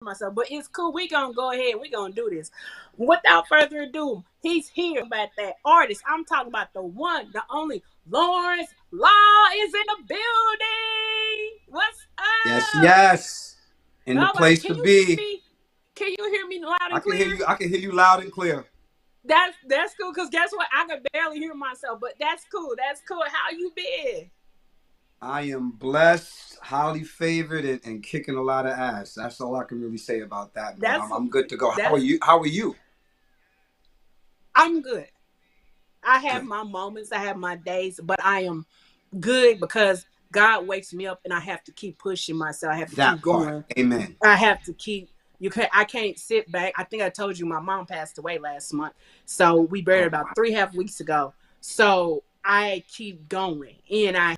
myself, but it's cool. We gonna go ahead. We gonna do this. Without further ado, he's here about that artist. I'm talking about the one, the only Lawrence Law is in the building. What's Yes, up? yes. In the All right, place can to you hear be. me? Can you hear me loud I and can hear clear? you. I can hear you loud and clear. That's cool. Cause guess what? I can barely hear myself, but that's cool. That's cool. How you been? I am blessed, highly favored, and kicking a lot of ass. That's all I can really say about that. But That's I'm good to go. How are that's. you? How are you? I'm good. I have Good. my moments. I have my days, but I am good because God wakes me up and I have to keep pushing myself. I have to keep That part. going. Amen. I have to keep I can't sit back. I think I told you my mom passed away last month. So we buried her Oh about wow. 3.5 weeks ago. So I keep going and I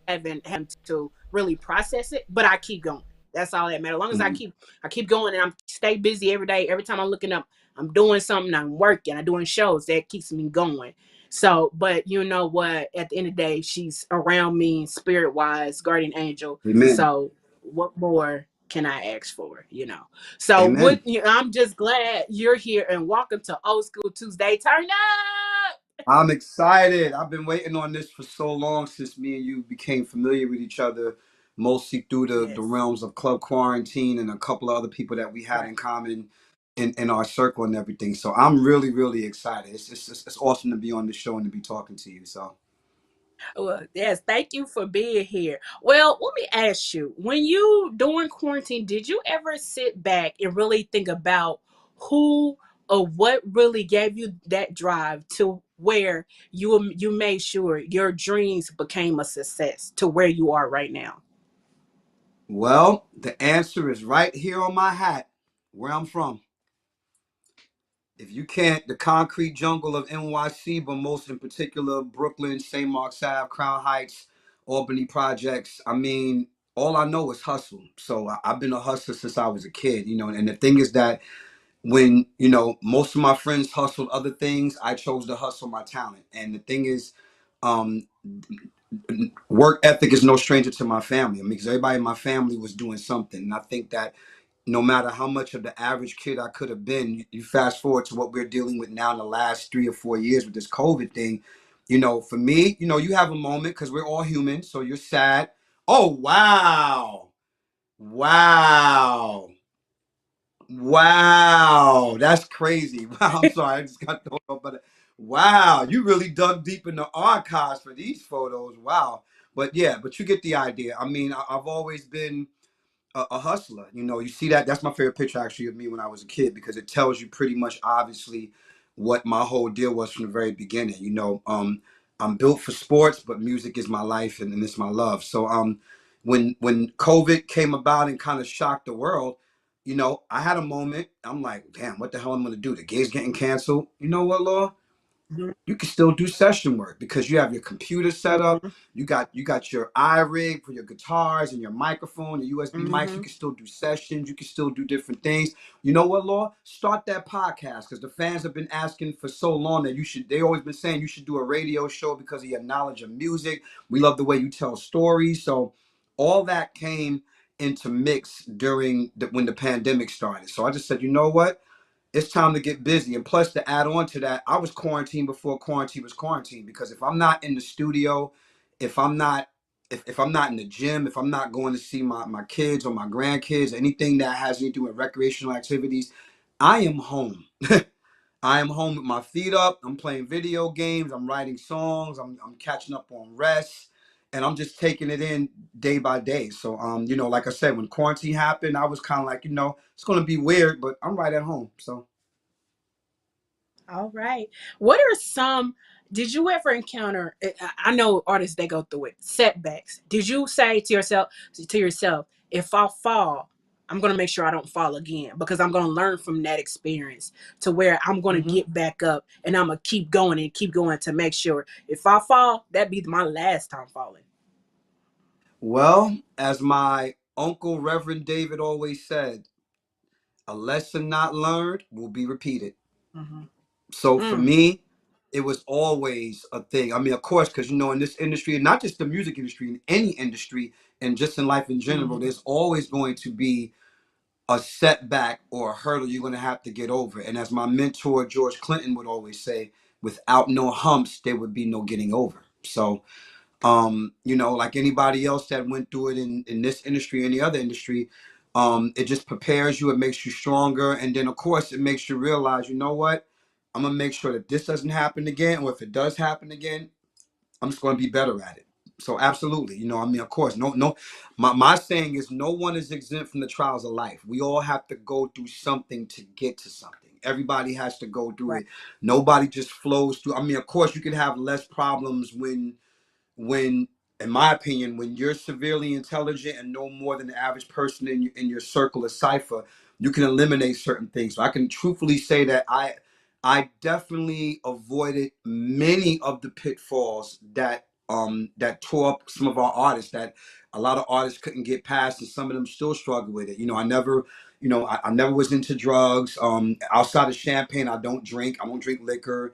haven't had to really process it, but I keep going. That's all that matters. As long as Mhm. I keep going and I'm stay busy every day. Every time I'm looking up, I'm doing something, I'm working, I'm doing shows. That keeps me going. So, but you know what? At the end of the day, she's around me spirit wise, guardian angel. Amen. So what more can I ask for? So Amen. I'm just glad you're here and welcome to Old School Tuesday. Turn up. I'm excited. I've been waiting on this for so long since me and you became familiar with each other, mostly through the Yes. realms of Club Quarantine and a couple of other people that we had Right. in common in our circle and everything. So I'm really, really excited. It's awesome to be on the show and to be talking to you. So, Well, yes, thank you for being here. Well, let me ask you, when you during quarantine, did you ever sit back and really think about who or what really gave you that drive to where you made sure your dreams became a success to where you are right now? well, the answer is right here on my hat, where I'm from. If you can't, the concrete jungle of NYC, but most in particular Brooklyn, St. Mark's Ave, Crown Heights, Albany projects. I mean, all I know is hustle. So I've been a hustler since I was a kid, and the thing is that when, most of my friends hustled other things, I chose to hustle my talent. And the thing is, um, work ethic is no stranger to my family. I mean, because everybody in my family was doing something. And I think that no matter how much of the average kid I could have been, you fast forward to what we're dealing with now in the last 3 or 4 years with this COVID thing. For me, you have a moment because we're all human. So you're sad. Oh, wow. Wow. Wow. That's crazy. Wow. I'm sorry. I just got thrown off. But wow. You really dug deep in the archives for these photos. Wow. But yeah, but you get the idea. I mean, I've always been a hustler. You see that. That's my favorite picture actually of me when I was a kid because it tells you pretty much obviously what my whole deal was from the very beginning. I'm built for sports, but music is my life and it's my love. So when COVID came about and kind of shocked the world, I had a moment. I'm like, damn, what the hell I'm gonna do? The gig's getting canceled. You know what, Law? Mhm, You can still do session work because you have your computer set up. mhm, You got your iRig for your guitars and your microphone, your USB mics. You mhm. can still do sessions. You can still do different things. You know what, Law? Start that podcast because the fans have been asking for so long that you should. They always been saying you should do a radio show because of your knowledge of music. We love the way you tell stories. So all that came into mix during when the pandemic started. So I just said, you know what? It's time to get busy. And plus, to add on to that, I was quarantined before quarantine was quarantine because if I'm not in the studio, if I'm not if I'm not in the gym, if I'm not going to see my kids or my grandkids, anything that has anything to do with recreational activities, I am home. I am home with my feet up. I'm playing video games. I'm writing songs. I'm catching up on rest. And I'm just taking it in day by day. So, like I said, when quarantine happened, I was kind of like, it's going to be weird, but I'm right at home. So, All right. What are some? Did you ever encounter? I know artists they go through it. Setbacks. Did you say to yourself, if I fall, I'm gonna make sure I don't fall again because I'm gonna learn from that experience to where I'm gonna hmm get back up and I'm gonna keep going and keep going to make sure if I fall, that be my last time falling. well, as my uncle, Reverend David, always said, a lesson not learned will be repeated. Mm-hmm. So for Mm, me, it was always a thing. I mean, of course, because in this industry, not just the music industry, in any industry, and just in life in general, mm-hmm. there's always going to be a setback or a hurdle you're going to have to get over. And as my mentor George Clinton would always say, without no humps there would be no getting over. So you know, like anybody else that went through it in this industry, any other industry, it just prepares you, it makes you stronger, and then of course it makes you realize, you know what, I'm gonna make sure that this doesn't happen again, or if it does happen again, I'm just going to be better at it. So absolutely, you know, I mean, of course, my saying is no one is exempt from the trials of life. We all have to go through something to get to something. Everybody has to go through Right. it. Nobody just flows through. I mean, of course, you can have less problems when in my opinion, when you're severely intelligent and no more than the average person in your circle of cipher, you can eliminate certain things. So I can truthfully say that I definitely avoided many of the pitfalls that tore up some of our artists, that a lot of artists couldn't get past, and some of them still struggle with it. You know, I never, you know, I never was into drugs. Outside of champagne, I don't drink. I don't drink liquor.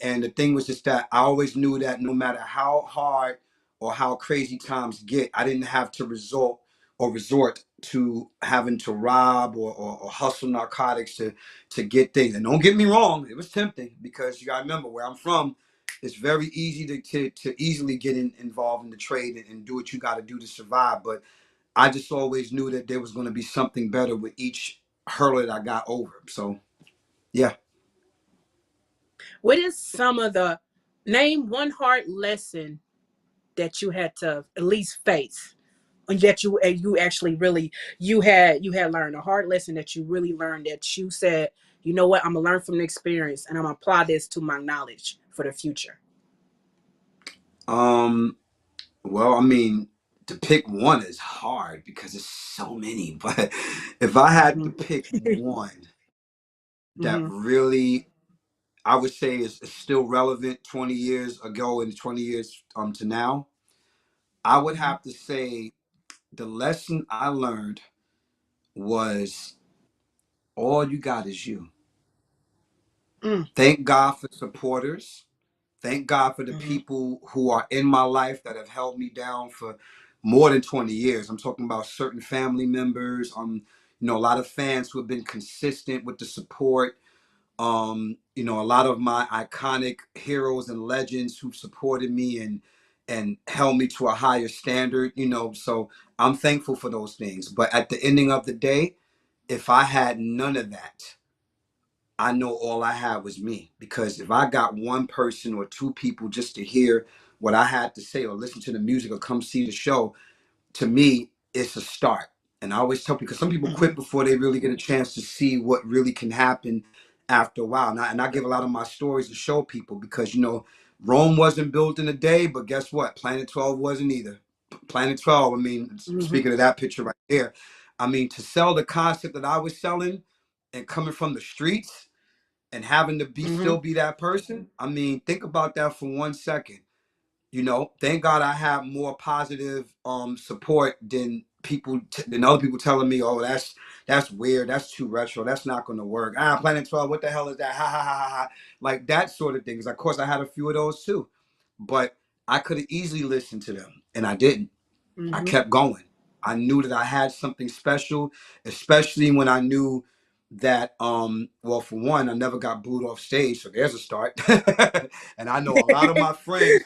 And the thing was just that I always knew that no matter how hard or how crazy times get, I didn't have to resort to having to rob or hustle narcotics to get things. And don't get me wrong, it was tempting, because you gotta remember where I'm from. It's very easy to easily get involved in the trade and do what you got to do to survive. But I just always knew that there was going to be something better with each hurdle that I got over. So yeah. What is some of the name one hard lesson that you had to at least face, and that you actually really you had learned a hard lesson that you really learned, that you said, you know what, I'm gonna learn from the experience and I'm gonna apply this to my knowledge for the future. Um. Well, I mean, to pick one is hard because it's so many. But if I had to Hmm. pick one that Hmm. really I would say is still relevant 20 years ago and 20 years to now, I would Hmm. have to say the lesson I learned was all you got is you. Mm. Thank God for supporters. Thank God for the Hmm. people who are in my life that have held me down for more than 20 years. I'm talking about certain family members, you know, a lot of fans who have been consistent with the support. You know, a lot of my iconic heroes and legends who supported me and held me to a higher standard, you know, so I'm thankful for those things. But at the ending of the day, if I had none of that, I know all I had was me. Because if I got one person or two people just to hear what I had to say or listen to the music or come see the show, to me, it's a start. And I always tell people, because some people Hmm. quit before they really get a chance to see what really can happen after a while. And I give a lot of my stories to show people, because, you know, Rome wasn't built in a day, but guess what? Planet 12 wasn't either. Planet 12, I mean, Hmm. speaking of that picture right there, I mean, to sell the concept that I was selling and coming from the streets and having to be Hmm. still be that person, I mean, think about that for 1 second. You know, thank God I have more positive support than than other people telling me, oh, that's weird, that's too retro, that's not going to work. Planet 12, what the hell is that? Ha ha ha ha ha. Like that sort of things. Of course, I had a few of those too, but I could have easily listened to them, and I didn't. I Hmm. kept going. I knew that I had something special, especially when I knew that well, for one, I never got booed off stage, so there's a start. And I know a lot of my friends.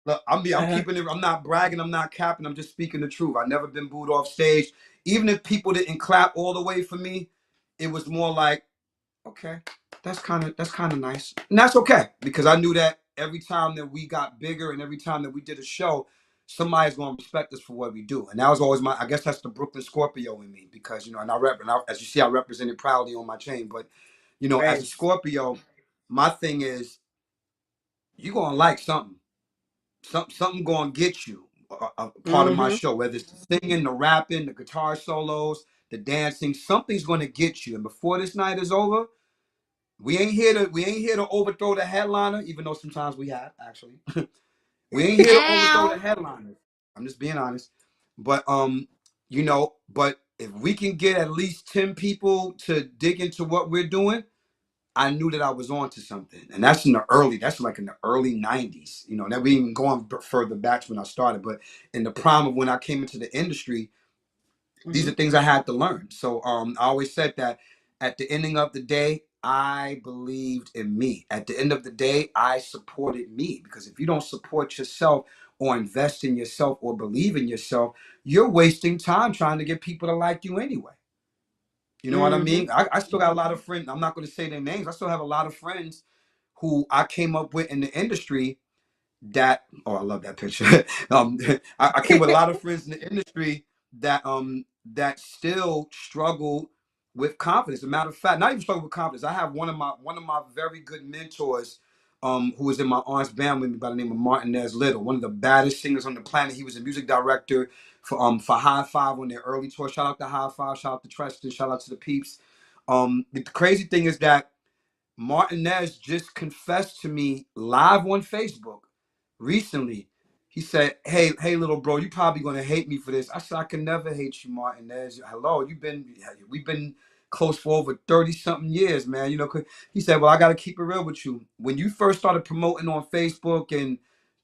Look, I'm Uh-huh. keeping it. I'm not bragging. I'm not capping. I'm just speaking the truth. I've never been booed off stage. Even if people didn't clap all the way for me, it was more like, okay, that's kind of nice, and that's okay, because I knew that every time that we got bigger and every time that we did a show, somebody's gonna respect us for what we do, and that was always my. I guess that's the Brooklyn Scorpio in me, because you know, as you see, I represent it proudly on my chain. But you know, as a Right. Scorpio, my thing is you gonna like something. Something gonna get you a part of my Hmm. show, whether it's the singing, the rapping, the guitar solos, the dancing. Something's gonna get you, and before this night is over, we ain't here to overthrow the headliner, even though sometimes we have actually. We ain't here to overthrow the Ow. headliner. I'm just being honest. But you know, but if we can get at least 10 people to dig into what we're doing, I knew that I was on to something. And that's like in the early 90s. You know, that we even going further back when I started, but in the prime of when I came into the industry, these Hmm. are things I had to learn. So I always said that at the ending of the day, I believed in me. At the end of the day, I supported me, because if you don't support yourself or invest in yourself or believe in yourself, you're wasting time trying to get people to like you anyway. You know what I Hmm. mean? I still got a lot of friends. I'm not going to say their names. I still have a lot of friends who I came up with in the industry that, oh, I love that picture. I came with a lot of friends in the industry that still struggle with confidence. As a matter of fact, not even struggle with confidence. I have one of my very good mentors, who was in my aunt's band with me, by the name of Martinez Little, one of the baddest singers on the planet. He was a music director for High Five on their early tour. Shout out to High Five, shout out to Treston, shout out to the peeps. The crazy thing is that Martinez just confessed to me live on Facebook recently. He said, "Hey, little bro, you probably gonna hate me for this." I said, "I can never hate you, Martinez. Hello, we've been close for over 30 something years, man. You know." He said, "Well, I gotta keep it real with you. When you first started promoting on Facebook and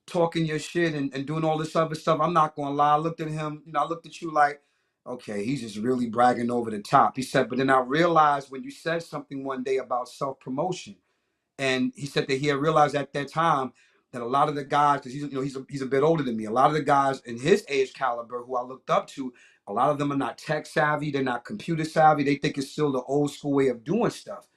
talking your shit and doing all this other stuff, I'm not gonna lie. I looked at him, I looked at you like, okay, he's just really bragging over the top." He said, "But then I realized when you said something one day about self promotion." And he said that he had realized at that time that a lot of the guys, because he's a bit older than me, a lot of the guys in his age caliber who I looked up to, a lot of them are not tech savvy, they're not computer savvy, they think it's still the old school way of doing stuff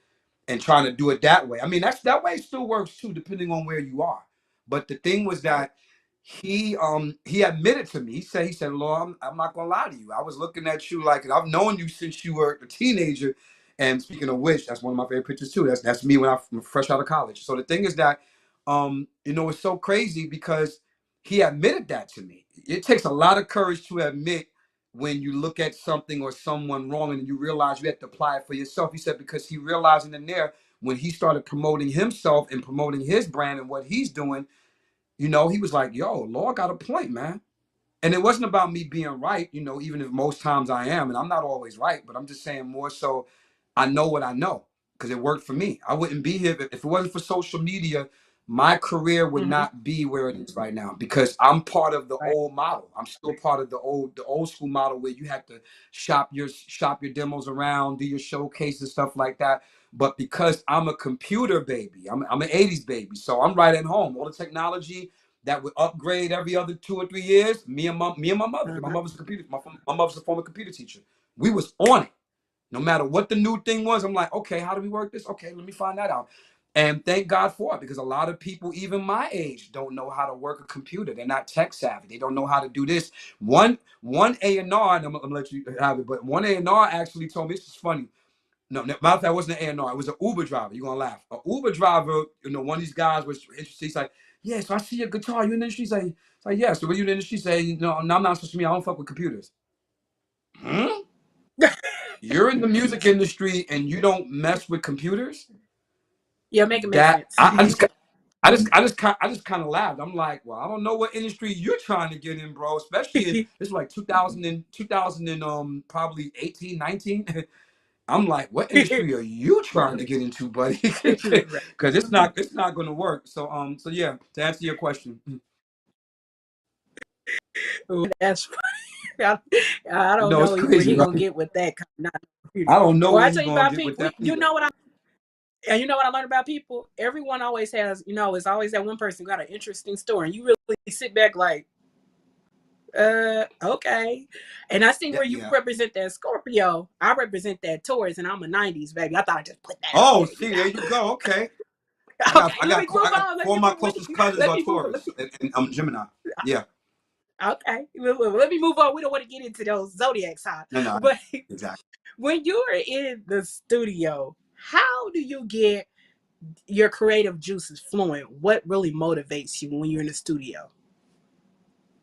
and trying to do it that way. I mean, that way still works too, depending on where you are. But the thing was that he admitted to me. He said, "Lord, I'm not gonna lie to you. I was looking at you like I've known you since you were a teenager." And speaking of which, that's one of my favorite pictures too. That's me when I'm fresh out of college. So the thing is that it's so crazy because he admitted that to me. It takes a lot of courage to admit when you look at something or someone wrong and you realize you have to apply it for yourself. He said because he realized in there when he started promoting himself and promoting his brand and what he's doing, he was like, "Yo, Lord got a point, man." And it wasn't about me being right, even if most times I am, and I'm not always right, but I'm just saying more so I know what I know because it worked for me. I wouldn't be here if it wasn't for social media. My career would Hmm. not be where it is right now because I'm part of the Right. old model. I'm still part of the old school model where you had to shop your demos around, do your showcases, stuff like that. But because I'm a computer baby, I'm an 80s baby, so I'm right at home. All the technology that would upgrade every other 2 or 3 years. Me and my mother. My Uh-huh. mother's a computer. My mother's a former computer teacher. We was on it. No matter what the new thing was, I'm like, okay, how do we work this? Okay, let me find that out. And thank God for it because a lot of people, even my age, don't know how to work a computer. They're not tech savvy. They don't know how to do this. One A&R, and I'm gonna let you have it, but one A&R actually told me, this is funny. No, matter of fact, it wasn't an A&R. It was an Uber driver. You're gonna laugh. An Uber driver, one of these guys was interested. He's like, "Yeah, so I see your guitar. You in the industry?" He's like, "Yeah." So when you in the industry, say, "No, I'm not supposed to me. I don't fuck with computers." Hmm? You're in the music industry and you don't mess with computers? Yeah, make it make That sense. I just kind of laughed. I'm like, well, I don't know what industry you're trying to get in, bro. Especially this is like 2000 and 2000 and probably 18, 19. I'm like, what industry are you trying to get into, buddy? Right. Because it's not going to work. So yeah, to answer your question, Ooh, that's funny. I don't no, it's know where crazy, he gonna right? get with that. Not computer. I don't know Well, where I he tell you gonna about get with people. that You either. know what I and you know what I learned about people. Everyone always has. It's always that one person who got an interesting story, and you really sit back like, okay. And I see Yeah, where you yeah. represent that Scorpio. I represent that Taurus, and I'm a '90s baby. I thought I'd just put that out Oh, there. see, there you go. Okay, I got Okay, I let me got move I got on. Let four me of my move. closest cousins Let are me move on. Taurus and I'm Gemini. Yeah, Okay, let me move on. We don't want to get into those zodiac signs, no, no, but exactly. when you are in the studio, how do you get your creative juices flowing? What really motivates you when you're in the studio?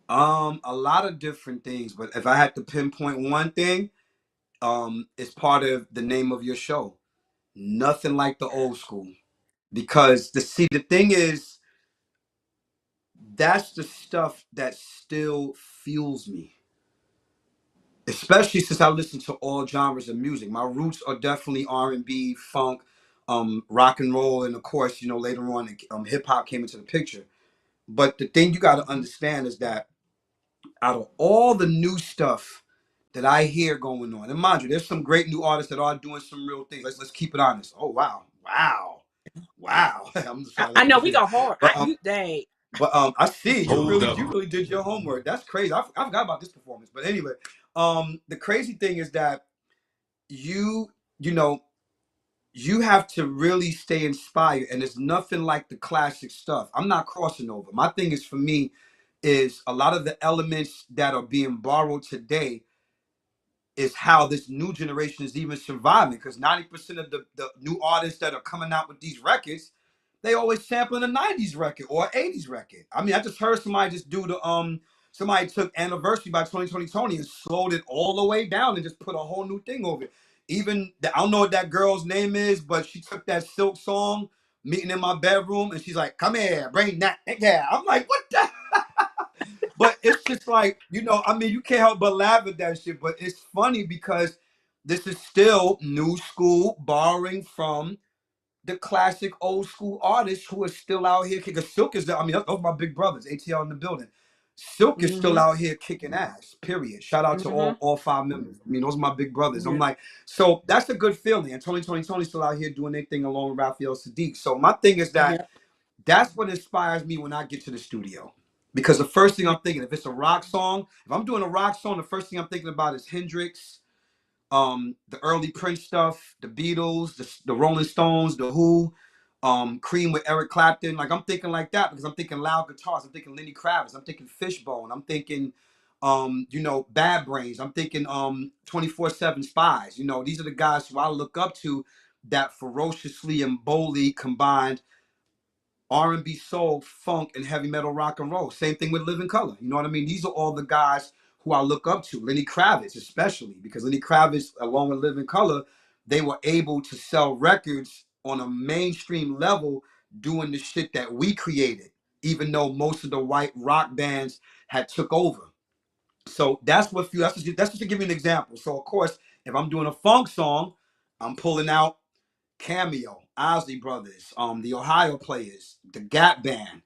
A lot of different things, but if I had to pinpoint one thing, it's part of the name of your show. Nothing like the old school, because the thing is, that's the stuff that still fuels me, especially since I listen to all genres of music. My roots are definitely R&B, funk, rock and roll, and of course, later on, hip hop came into the picture. But the thing you got to understand is that out of all the new stuff that I hear going on. And mind you, there's some great new artists that are doing some real things. Let's keep it honest. Oh wow, wow, wow. I'm just trying to I let know you we finish. go hard. But You they I see Hold up. you really did your homework. That's crazy. I forgot about this performance. But anyway, the crazy thing is that you you know you have to really stay inspired, and it's nothing like the classic stuff. I'm not crossing over. My thing is, for me, is a lot of the elements that are being borrowed today is how this new generation is even surviving, because 90% of the new artists that are coming out with these records, they always sampling a 90s record or 80s record. I mean, I just heard somebody just do the somebody took Anniversary by 2020 Tony and slowed it all the way down and just put a whole new thing over it. Even I don't know what that girl's name is, but she took that Silk song, Meeting in My Bedroom, and she's like, come here, bring that. Yeah, I'm like, what the but it's just like, I mean, you can't help but laugh at that shit. But it's funny because this is still new school, borrowing from the classic old school artists who are still out here kicking. Silk is, I mean, those are my big brothers, ATL in the building. Silk is still mm-hmm, out here kicking ass, period. Shout out to mm-hmm. all five members. I mean, those are my big brothers. I'm Yeah. like, so that's a good feeling. And Tony's still out here doing their thing along with Raphael Sadiq. So my thing is that Yeah. that's what inspires me when I get to the studio. Because the first thing I'm thinking, if it's a rock song, if I'm doing a rock song, the first thing I'm thinking about is Hendrix, the early Prince stuff, the Beatles, the Rolling Stones, the Who, Cream with Eric Clapton. Like I'm thinking like that because I'm thinking loud guitars. I'm thinking Lenny Kravitz. I'm thinking Fishbone. I'm thinking, Bad Brains. I'm thinking 24/7 Spies. These are the guys who I look up to that ferociously and boldly combined R&B, soul, funk, and heavy metal, rock and roll. Same thing with Living Color. You know what I mean? These are all the guys who I look up to. Lenny Kravitz, especially, because Lenny Kravitz, along with Living Color, they were able to sell records on a mainstream level doing the shit that we created, even though most of the white rock bands had took over. So that's just to give you an example. So of course, if I'm doing a funk song, I'm pulling out Cameo, Osley Brothers, the Ohio Players, the Gap Band,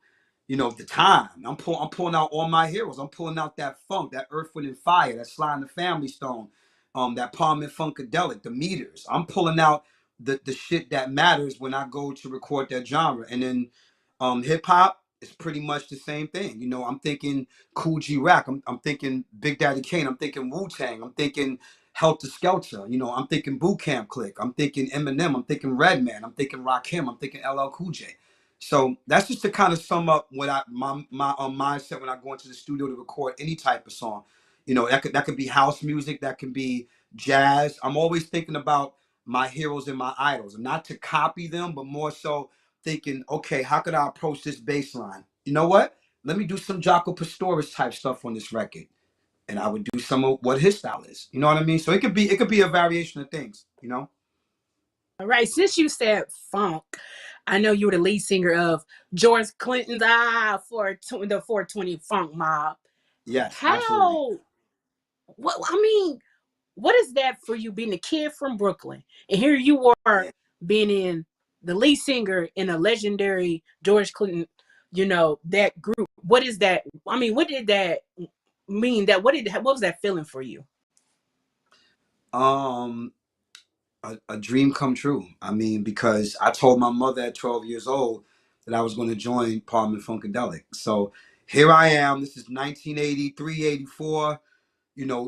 the Time. I'm pulling out all my heroes. I'm pulling out that funk, that Earth, Wind, and Fire, that Sly and the Family Stone, that Parliament Funkadelic, the Meters. I'm pulling out the shit that matters when I go to record that genre. And then hip hop is pretty much the same thing. I'm thinking Cool G Rack. I'm thinking Big Daddy Kane. I'm thinking Wu Tang. I'm thinking Helter Skelter. I'm thinking Boot Camp Click. I'm thinking Eminem. I'm thinking Redman. I'm thinking Rakim. I'm thinking LL Cool J. So that's just to kind of sum up what my mindset when I go into the studio to record any type of song. That could be house music. That can be jazz. I'm always thinking about my heroes and my idols, and not to copy them, but more so thinking, okay, how could I approach this bass line? You know what? Let me do some Jaco Pastorius type stuff on this record, and I would do some of what his style is. You know what I mean? So it could be a variation of things. All right. Since you said funk, I know you were the lead singer of George Clinton's the 420 Funk Mob. Yes, absolutely. How? What? I mean, what is that for you being a kid from Brooklyn, and here you Yeah. are being in the lead singer in a legendary George Clinton, that group. What is that? I mean, what did that mean? What was that feeling for you? Um, a dream come true. I mean, because I told my mother at 12 years old that I was going to join Parliament Funkadelic. So here I am. This is 1983, 84.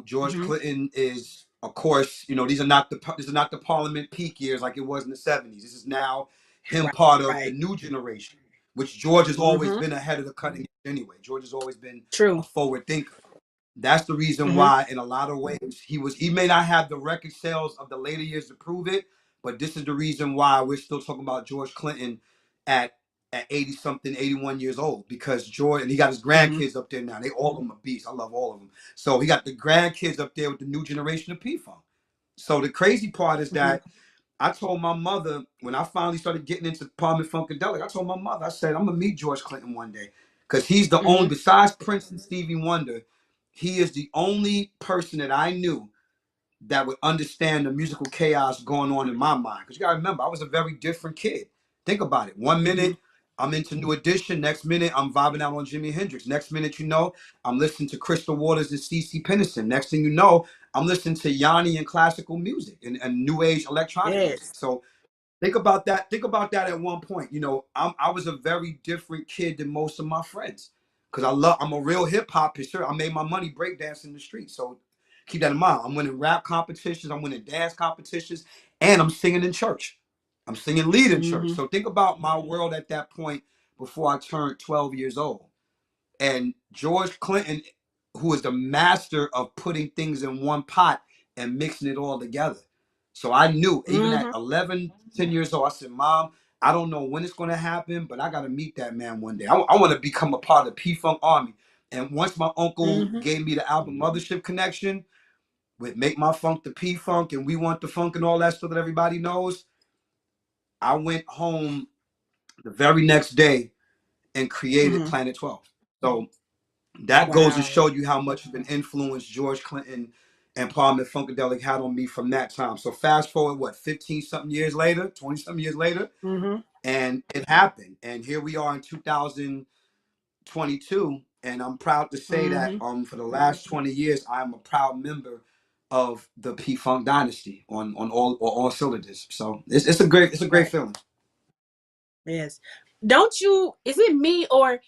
George Mm-hmm. Clinton is, of course, these are not the Parliament peak years like it was in the 70s. This is now him Right. part of the Right. new generation, which George has always Mm-hmm. been ahead of the cutting edge anyway. George has always been a True. forward thinker. That's the reason Mm-hmm. why, in a lot of ways, he may not have the record sales of the later years to prove it, but this is the reason why we're still talking about George Clinton at 80 something, 81 years old, because George, and he got his Mm-hmm. grandkids up there now. They all of them are beasts. I love all of them. So he got the grandkids up there with the new generation of P Funk. So the crazy part is Mm-hmm. that I told my mother when I finally started getting into Parliament Funkadelic, I told my mother, I said, I'm gonna meet George Clinton one day. Because he's the only, Mm-hmm. besides Prince and Stevie Wonder, he is the only person that I knew that would understand the musical chaos going on in my mind. Because you gotta remember, I was a very different kid. Think about it. One Mm-hmm. minute I'm into New Edition, next minute I'm vibing out on Jimi Hendrix. Next minute, I'm listening to Crystal Waters and CC Peniston. Next thing you know, I'm listening to Yanni and classical music and new age electronic music. Yes. So think about that. Think about that at one point. I was a very different kid than most of my friends because I'm a real hip hop pursuer. I made my money breakdancing in the street. So keep that in mind. I'm winning rap competitions. I'm winning dance competitions, and I'm singing in church. I'm singing lead in church. Mm-hmm. So think about my world at that point before I turned 12 years old. And George Clinton, who is the master of putting things in one pot and mixing it all together. So I knew, even at Mm-hmm. 11, 10 years old, I said, Mom, I don't know when it's going to happen, but I got to meet that man one day. I want to become a part of the P-Funk Army. And once my uncle Mm-hmm. gave me the album Mothership Connection with Make My Funk the P-Funk and We Want the Funk and all that stuff that everybody knows, I went home the very next day and created Mm-hmm. Planet 12. So that goes to Wow. show you how much of an influence George Clinton and Parliament Funkadelic had on me from that time. So fast forward, what, 15 something years later, 20 something years later, Mm-hmm. and it happened. And here we are in 2022. And I'm proud to say that Mm-hmm. for the last 20 years, I'm a proud member of the P Funk dynasty on all cylinders. So it's a great Right. feeling. Yes. Don't you, is it me, or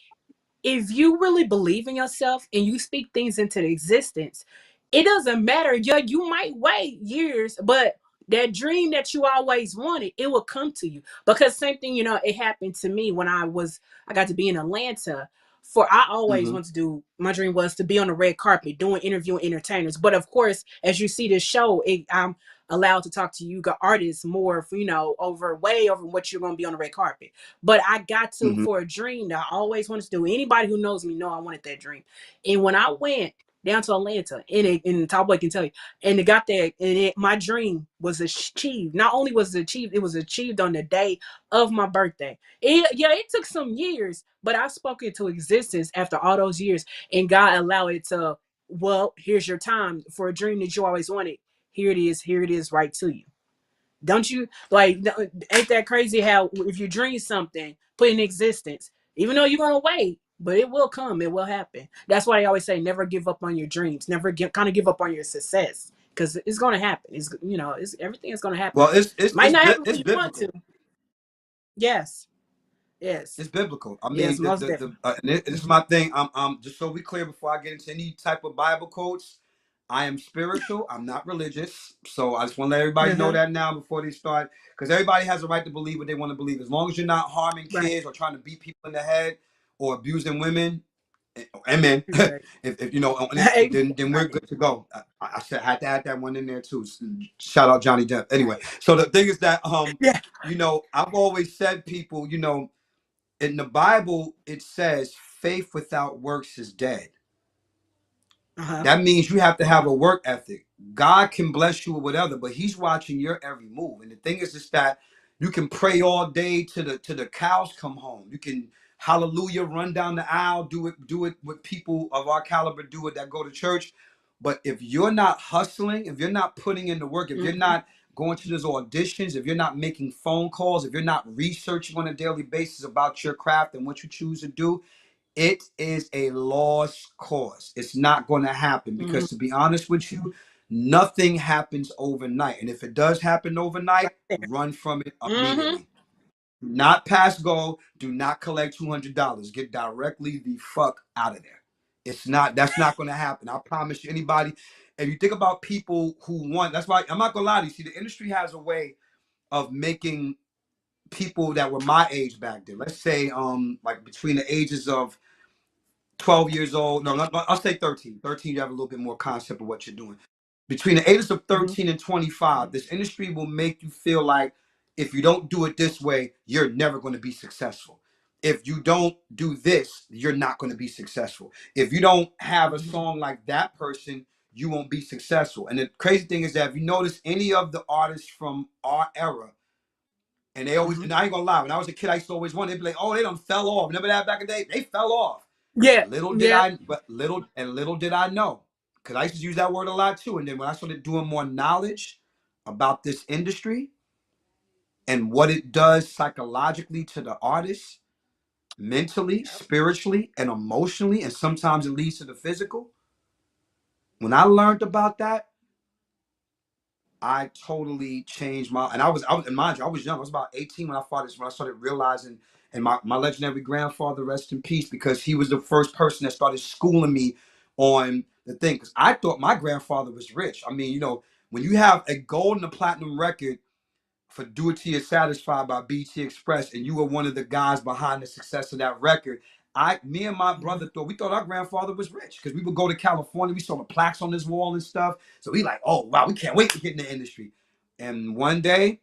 if you really believe in yourself and you speak things into existence, it doesn't matter. Yeah, you might wait years, but that dream that you always wanted, it will come to you. Because same thing, it happened to me when I got to be in Atlanta. For I always Hmm. wanted to do, my dream was to be on the red carpet doing interviewing entertainers. But of course, as you see this show, I'm allowed to talk to you got artists more for, way over what you're going to be on the red carpet. But I got to, Hmm. for a dream that I always wanted to do. Anybody who knows me know I wanted that dream. And when I went down to Atlanta, and Top Boy can tell you, and it got there, and my dream was achieved. Not only was it achieved, it was achieved on the day of my birthday. It took some years, but I spoke it to existence after all those years, and God allowed it to. Well, here's your time for a dream that you always wanted. Here it is. Here it is, right to you. Don't you like? Ain't that crazy? How if you dream something, put in existence, even though you're gonna wait, but it will come. It will happen. That's why I always say, never give up on your dreams. Never kind of give up on your success, because it's gonna happen. It's everything is gonna happen. Well, it's it's Might it's not happen when it's you want to. biblical. Yes. Yes. It's biblical. I Yes. mean, Most definitely. this is my thing. I'm just so we clear before I get into any type of Bible quotes. I am spiritual. I'm not religious. So I just want to let everybody know Uh-huh. that now before they start, because everybody has a right to believe what they want to believe. As long as you're not harming Right. kids or trying to beat people in the head or abusing women and men, Right. if you know, Right. then we're good to go. I said I had to add that one in there too. Shout out Johnny Depp. Anyway, so the thing is that Yeah. I've always said people, in the Bible, it says faith without works is dead. Uh-huh. That means you have to have a work ethic. God can bless you or whatever, but He's watching your every move. And the thing is that you can pray all day to the cows come home. You can hallelujah, run down the aisle, do it with people of our caliber, do it that go to church. But if you're not hustling, if you're not putting in the work, if you're Mm-hmm. not going to those auditions, if you're not making phone calls, if you're not researching on a daily basis about your craft and what you choose to do, it is a lost cause. It's not going to happen Mm-hmm. because, to be honest with you, nothing happens overnight. And if it does happen Right overnight, there. run from it Mm-hmm. immediately. Do not pass go. Do not collect $200. Get directly the fuck out of there. That's not going to happen. I promise you, anybody. If you think about people who want, that's why I'm not going to lie to you. See, the industry has a way of making people that were my age back then, let's say, like between the ages of 12 years old. No, I'll say 13. 13, you have a little bit more concept of what you're doing. Between the ages of Mm-hmm. 13 and 25, this industry will make you feel like if you don't do it this way, you're never going to be successful. If you don't do this, you're not going to be successful. If you don't have a Mm-hmm. song like that person, you won't be successful. And the crazy thing is that if you notice any of the artists from our era, and they always, Mm-hmm. and I ain't gonna lie, when I was a kid, I used to always wonder, they'd be like, oh, they done fell off. Remember that back in the day? They fell off. Yeah. Little did Yeah. I, but little did I know, because I used to use that word a lot too. And then when I started doing more knowledge about this industry and what it does psychologically to the artist, mentally, spiritually, and emotionally, and sometimes it leads to the physical. When I learned about that, I totally changed my, and I was, and mind you, I was young. I was about 18 when I started realizing, and my legendary grandfather, rest in peace, because he was the first person that started schooling me on the thing. Because I thought my grandfather was rich. I mean, when you have a gold and a platinum record for Do It Till You're Satisfied by BT Express, and you were one of the guys behind the success of that record. Me and my brother thought our grandfather was rich because we would go to California. We saw the plaques on his wall and stuff. So we like, oh wow, we can't wait to get in the industry. And one day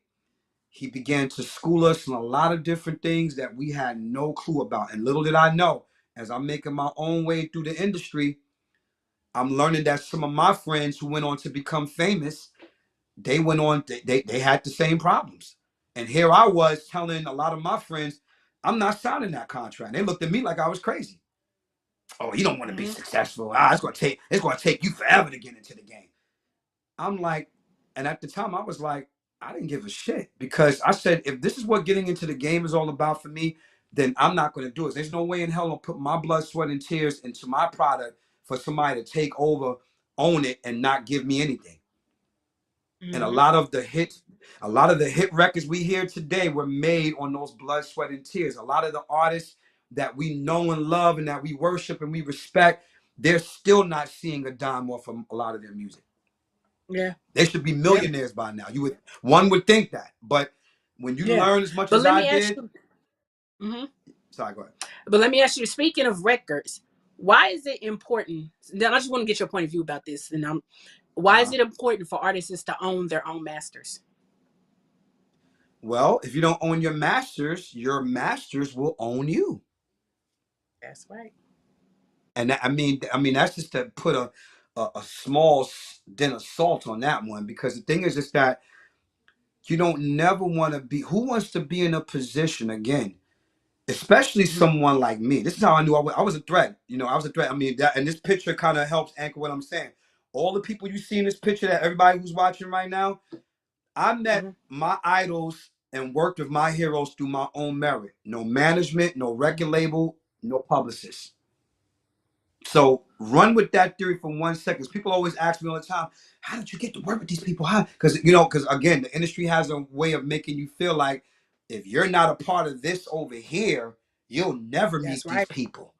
he began to school us in a lot of different things that we had no clue about. And little did I know, as I'm making my own way through the industry, I'm learning that some of my friends who went on to become famous, they went on, they had the same problems. And here I was telling a lot of my friends, I'm not signing that contract. They looked at me like I was crazy. Oh, you don't want to be Mm-hmm. successful. It's gonna take you forever to get into the game. I'm like, and at the time I was like, I didn't give a shit because I said, if this is what getting into the game is all about for me, then I'm not gonna do it. There's no way in hell I'll put my blood, sweat, and tears into my product for somebody to take over, own it, and not give me anything. And Mm-hmm. a lot of the hit records we hear today were made on those blood, sweat, and tears. A lot of the artists that we know and love and that we worship and we respect, they're still not seeing a dime off of a lot of their music. Yeah. They should be Yep. millionaires by now. One would think that, but when you Yeah. learn as much But as let I me ask did, you. Mm-hmm. sorry, go ahead. But let me ask you. Speaking of records, why is it important? Then I just want to get your point of view about this. And why is Uh-huh. it important for artists to own their own masters? Well, if you don't own your masters will own you. That's right. And I mean that's just to put a small din of salt on that one, because the thing is just that you don't never want to be, who wants to be in a position again, especially Mm-hmm. someone like me. This is how I knew I was a threat. I was a threat. I mean, that, and this picture kind of helps anchor what I'm saying. All the people you see in this picture, that everybody who's watching right now, I met Mm-hmm. my idols and worked with my heroes through my own merit. No management, no record label, no publicist. So run with that theory for 1 second. People always ask me all the time, how did you get to work with these people? How? Because again, the industry has a way of making you feel like if you're not a part of this over here, you'll never That's meet these right. people.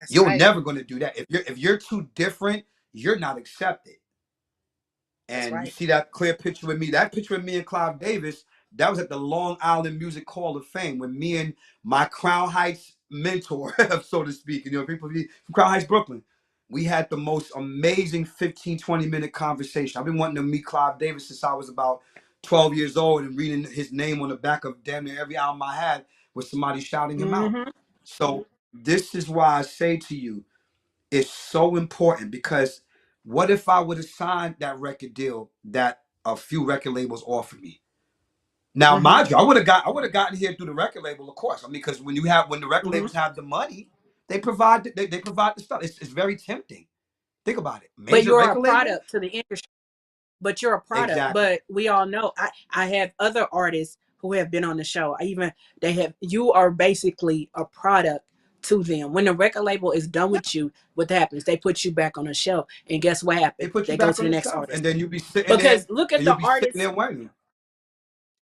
That's You're right. never going to do that. If you're too different, you're not accepted. That's And you right. see that clear picture with me. That picture of me and Clive Davis, that was at the Long Island Music Hall of Fame when me and my Crown Heights mentor, so to speak, people from Crown Heights, Brooklyn, we had the most amazing 15, 20-minute conversation. I've been wanting to meet Clive Davis since I was about 12 years old, and reading his name on the back of damn near every album I had with somebody shouting him out. Mm-hmm. So this is why I say to you, it's so important, because what if I would have signed that record deal that a few record labels offered me? Now, Mm-hmm. mind you, I would have gotten here through the record label, of course. I mean, because when the record Mm-hmm. labels have the money, they provide the stuff. It's very tempting. Think about it. But Major you're a record label, product to the industry. But you're a product. exactly. But we all know I have other artists who have been on the show. I even they have you are basically a product to them. When the record label is done Yeah, with you, what happens? They put you back on the shelf. And guess what they happened? put you They go back to on the the next shelf, and artist. then you'll be sitting there, Because look at and you'll the be sitting artists there waiting.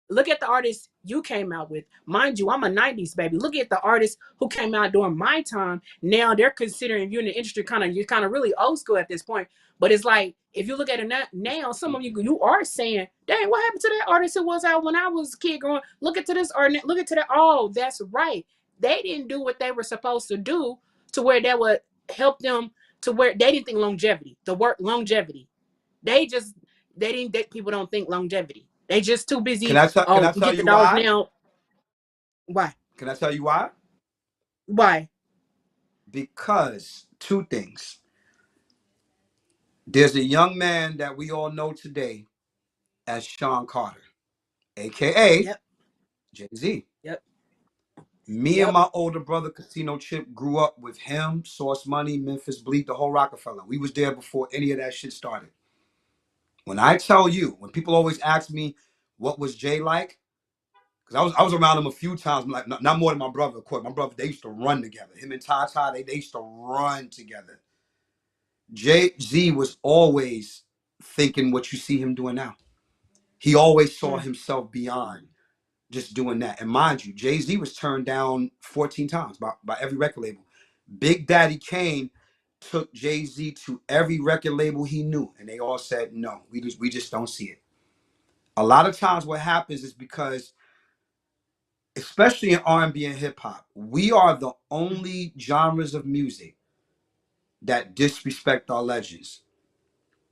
look at the artists you came out with. Mind you, I'm a 90s baby. Look at the artists who came out during my time. Now they're considering you in the industry you're kind of really old school at this point. But it's like if you look at it now, some of you are saying, dang, what happened to that artist who was out when I was a kid growing? Look at to this artist, look at to that. Oh, that's right. They didn't do what they were supposed to do to where that would help them to where they didn't think longevity, the word longevity. They just they didn't people don't think longevity. They just too Can busy. I tell? Can Oh, I we tell get the you dollars why? now. Why? Can I tell you why? Why? Because two things. There's a young man that we all know today as Sean Carter, aka Yep. JayZ. Yep. Me and Yep. my older brother, Casino Chip, grew up with him, Source Money, Memphis Bleak, the whole Rockefeller. We was there before any of that shit started. When I tell you, when people always ask me what was Jay like, because I was around him a few times, like not more than my brother, of course. My brother, they used to run together. Him and Ty, they used to run together. JayZ was always thinking what you see him doing now. He always saw Mm. himself beyond just doing that. And mind you, JayZ was turned down 14 times by every record label. Big Daddy Kane took JayZ to every record label he knew, and they all said no. We just don't see it. A lot of times, what happens is because, especially in R&B and hip hop, we are the only genres of music that disrespect our legends.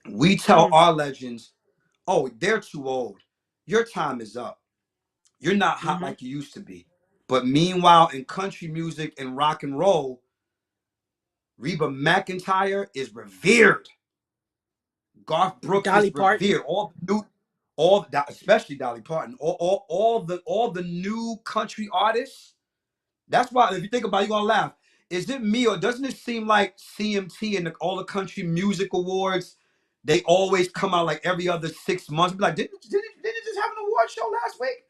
We tell Mm. our legends, "Oh, they're too old. Your time is up. You're not hot Mm-hmm. like you used to be." But meanwhile, in country music and rock and roll, Reba McEntire is revered. Garth Brooks Dolly is Parton. revered. All the new, all that, especially Dolly Parton, all the new country artists. That's why, if you think about it, you're gonna laugh. Is it me, or doesn't it seem like CMT and all the country music awards, they always come out like every other 6 months? Be like, didn't it just have an award show last week?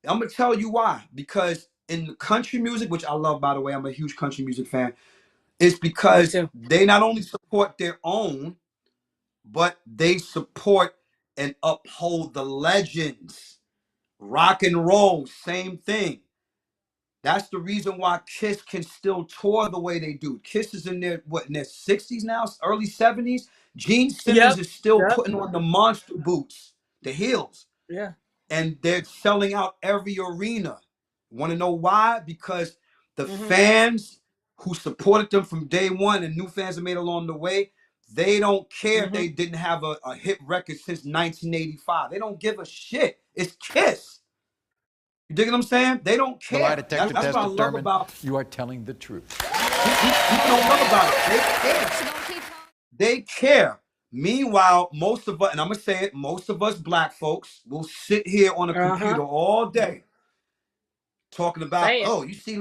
I'm gonna tell you why. Because in country music, which I love, by the way, I'm a huge country music fan. It's Me because too. they not only support their own, but they support and uphold the legends. Rock and roll, same thing. That's the reason why Kiss can still tour the way they do. Kiss is in their what, in their 60s now, early 70s. Gene Simmons Yep. is still Yep. putting on the monster boots, the heels, Yeah. and they're selling out every arena. Want to know why? Because the Mm-hmm. fans who supported them from day one and new fans are made along the way, they don't care if Mm-hmm. they didn't have a hit record since 1985. They don't give a shit. It's Kiss. You dig what I'm saying? They don't The lie care. detector That's test what I love determined about you are telling the truth. people don't love about it. They care. They care. Meanwhile, most of us, and I'm gonna say it, most of us black folks will sit here on a Uh-huh. computer all day talking about, Say it. oh, you see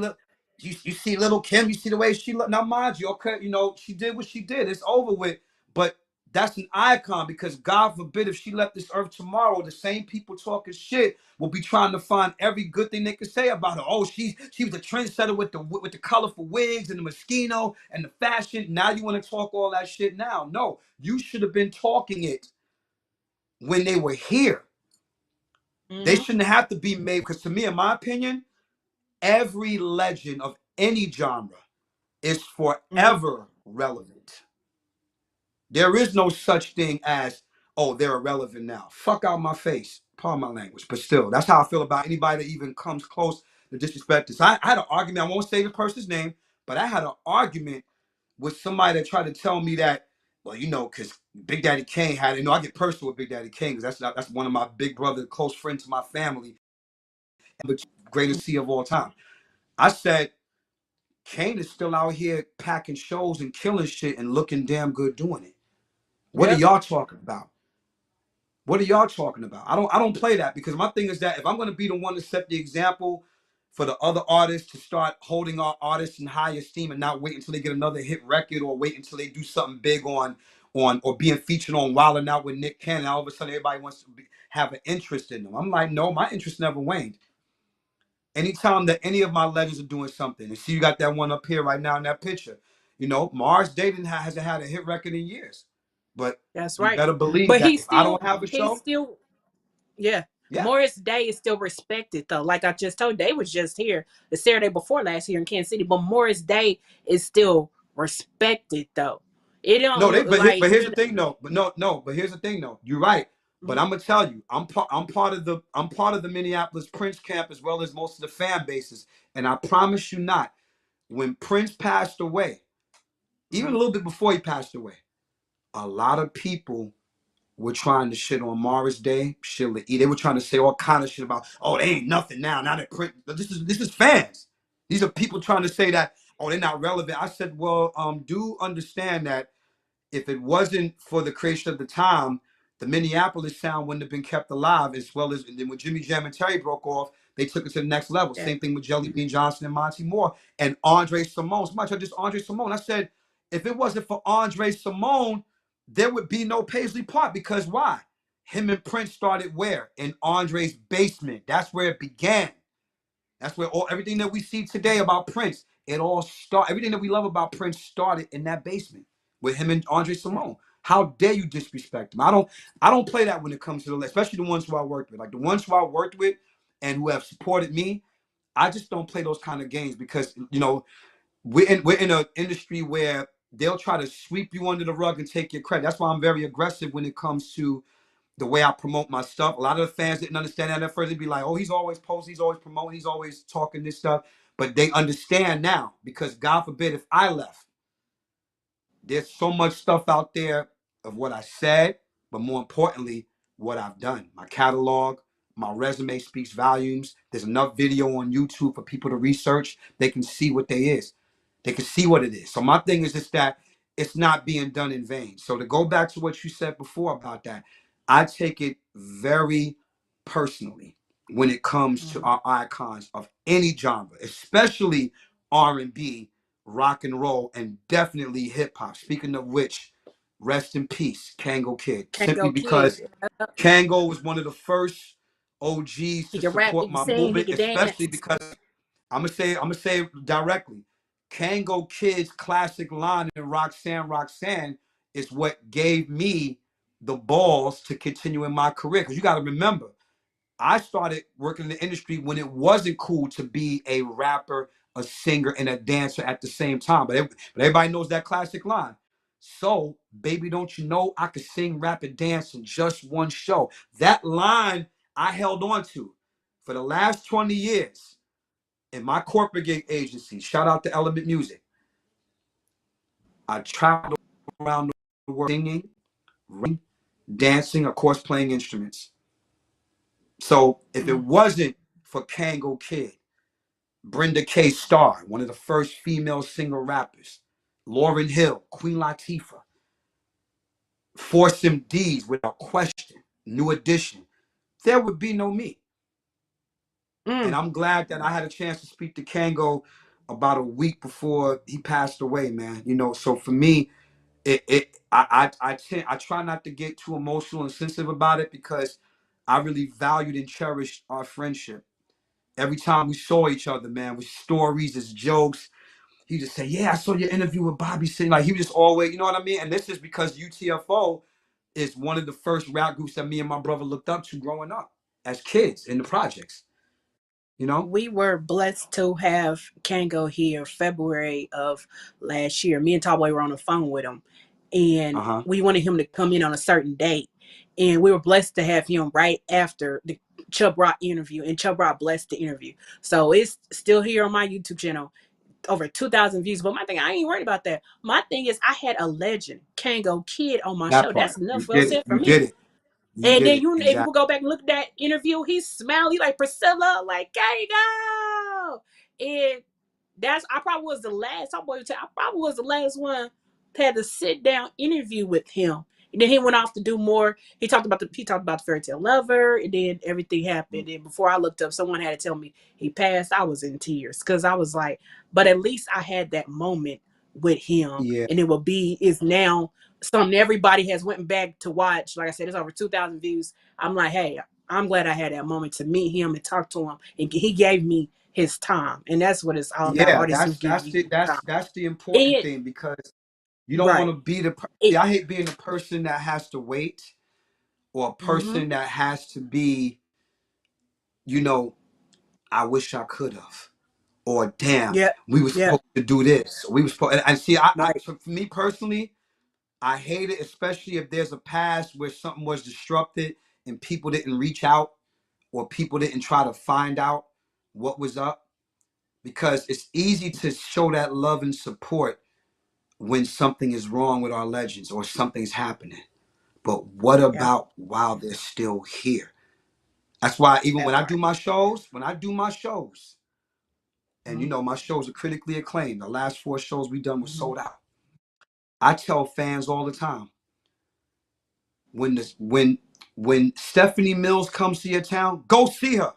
little Kim, you see the way she look. Now, mind you, okay, she did what she did. It's over with. But that's an icon, because God forbid if she left this earth tomorrow, the same people talking shit will be trying to find every good thing they could say about her. Oh, she was a trendsetter with the colorful wigs and the mosquito and the fashion. Now you want to talk all that shit now? No, you should have been talking it when they were here. They Mm-hmm. shouldn't have to be made, because to me, in my opinion, every legend of any genre is Mm-hmm. forever relevant. There is no such thing as, oh, they're irrelevant now. Fuck out my face. Pardon my language. But still, that's how I feel about anybody that even comes close to disrespect this. I had an argument. I won't say the person's name, but I had an argument with somebody that tried to tell me that, well, because Big Daddy Kane had, I get personal with Big Daddy Kane because that's one of my big brother, close friends to my family, but greatest C of all time. I said, Kane is still out here packing shows and killing shit and looking damn good doing it. What are Yep. y'all talking about? What are y'all talking about? I don't play that, because my thing is that if I'm gonna be the one to set the example for the other artists to start holding our artists in high esteem and not wait until they get another hit record, or wait until they do something big on or being featured on Wild 'N Out with Nick Cannon, all of a sudden everybody wants to have an interest in them. I'm like, no, my interest never waned. Anytime that any of my legends are doing something, and see, you got that one up here right now in that picture. Mars Day hasn't had a hit record in years, but That's you right. better believe But that if I don't have a he's show, still, yeah. yeah, Morris Day is still respected though. Like I just told you, they was just here the Saturday before last here in Kansas City. But Morris Day is still respected though. It no, don't they look but like here's the thing though, but here's the thing though. You're right, but Mhm. I'm gonna tell you, I'm part of the Minneapolis Prince camp, as well as most of the fan bases, and I promise you not, when Prince passed away, even a Mhm. little bit before he passed away, a lot of people were trying to shit on Morris Day, Sheila E. They were trying to say all kind of shit about, oh, they ain't nothing now. Now that Prince, this is fans. These are people trying to say that, oh, they're not relevant. I said, well, do understand that if it wasn't for the creation of the time, the Minneapolis sound wouldn't have been kept alive, as well as, and then when Jimmy Jam and Terry broke off, they took it to the next level. Yeah. Same thing with Jelly Bean Johnson and Monty Moore and Andre Simone. Somebody tried just Andre Simone. I said, if it wasn't for Andre Simone, there would be no Paisley Park, because why? Him and Prince started where? In Andre's basement. That's where it began. That's where everything that we see today about Prince, everything that we love about Prince started in that basement with him and Andre Yeah. Simone. How dare you disrespect them? I don't play that when it comes to the, especially the ones who I worked with. Like the ones who I worked with and who have supported me, I just don't play those kind of games because we're in an industry where they'll try to sweep you under the rug and take your credit. That's why I'm very aggressive when it comes to the way I promote my stuff. A lot of the fans didn't understand that at first. They'd be like, "Oh, he's always posting, he's always promoting, he's always talking this stuff." But they understand now because God forbid if I left, there's so much stuff out there of what I said, but more importantly, what I've done. My catalog, my resume speaks volumes. There's enough video on YouTube for people to research. They can see what they is. They can see what it is. So my thing is just that it's not being done in vain. So to go back to what you said before about that, I take it very personally when it comes to Mm. our icons of any genre, especially R&B, rock and roll, and definitely hip hop. Speaking of which, rest in peace, Kango Kid. Can't Simply go kid. because Kango was one of the first OGs He to can rap, he support can my sing, he movement, can especially dance. because I'm gonna say it directly. Kango Kid's classic line in Roxanne, Roxanne is what gave me the balls to continue in my career. Because you got to remember, I started working in the industry when it wasn't cool to be a rapper, a singer, and a dancer at the same time. But everybody knows that classic line. So, baby, don't you know I could sing, rap, and dance in just one show? That line I held on to for the last 20 years in my corporate gig agency. Shout out to Element Music. I traveled around the world singing, rapping, dancing, of course, playing instruments. So, if it Mm. wasn't for Kango Kid, Brenda K. Starr, one of the first female singer rappers, Lauryn Hill, Queen Latifah, Force MDs without question, New Edition, there would be no me. And Mm. I'm glad that I had a chance to speak to Kango about a week before he passed away, man. So for me, I try not to get too emotional and sensitive about it because I really valued and cherished our friendship. Every time we saw each other, man, with stories, as jokes, he just say, "Yeah, I saw your interview with Bobby Singh." Like he was just always, you know what I mean? And this is because UTFO is one of the first rap groups that me and my brother looked up to growing up as kids in the projects. You know? We were blessed to have Kango here February of last year. Me and Tallboy were on the phone with him, Uh and huh. we wanted him to come in on a certain date. And we were blessed to have him right after the Chubb Rock interview, and Chubb Rock blessed the interview. So it's still here on my YouTube channel, over 2,000 views. But my thing, I ain't worried about that. My thing is, I had a legend, Kango Kid, on my That show. part. That's enough You well did it. said for You did me. it. You And did then it. if you Exactly. go back and look at that interview, he smiled. He like Pricilla, like there you go. And that's I probably was the last. I probably was the last one to have to sit down interview with him. And then he went off to do more. He talked about the Fairy Tale Lover, and then everything happened. And before I looked up, someone had to tell me he passed. I was in tears because I was like, but at least I had that moment with him, Yeah. and it will be is now something everybody has went back to watch. Like I said, it's over 2,000 views. I'm like, hey, I'm glad I had that moment to meet him and talk to him, and he gave me his time, and that's what it's all about. Yeah. Artists who That's give that's you the time. that's the important And thing because you don't want right, to be the. it, I hate being the person that has to wait or a mm-hmm. person that has to be. You know, I wish I could have. Or damn, Yep, we were yep, supposed to do this. We were supposed, and see, I right, so for me personally, I hate it, especially if there's a past where something was disrupted and people didn't reach out or people didn't try to find out what was up. Because it's easy to show that love and support when something is wrong with our legends or something's happening. But what yeah, about while they're still here? That's why even that when part. I do my shows, and my shows are critically acclaimed. The last 4 shows we done were Mm-hmm. sold out. I tell fans all the time when Stephanie Mills comes to your town, go see her.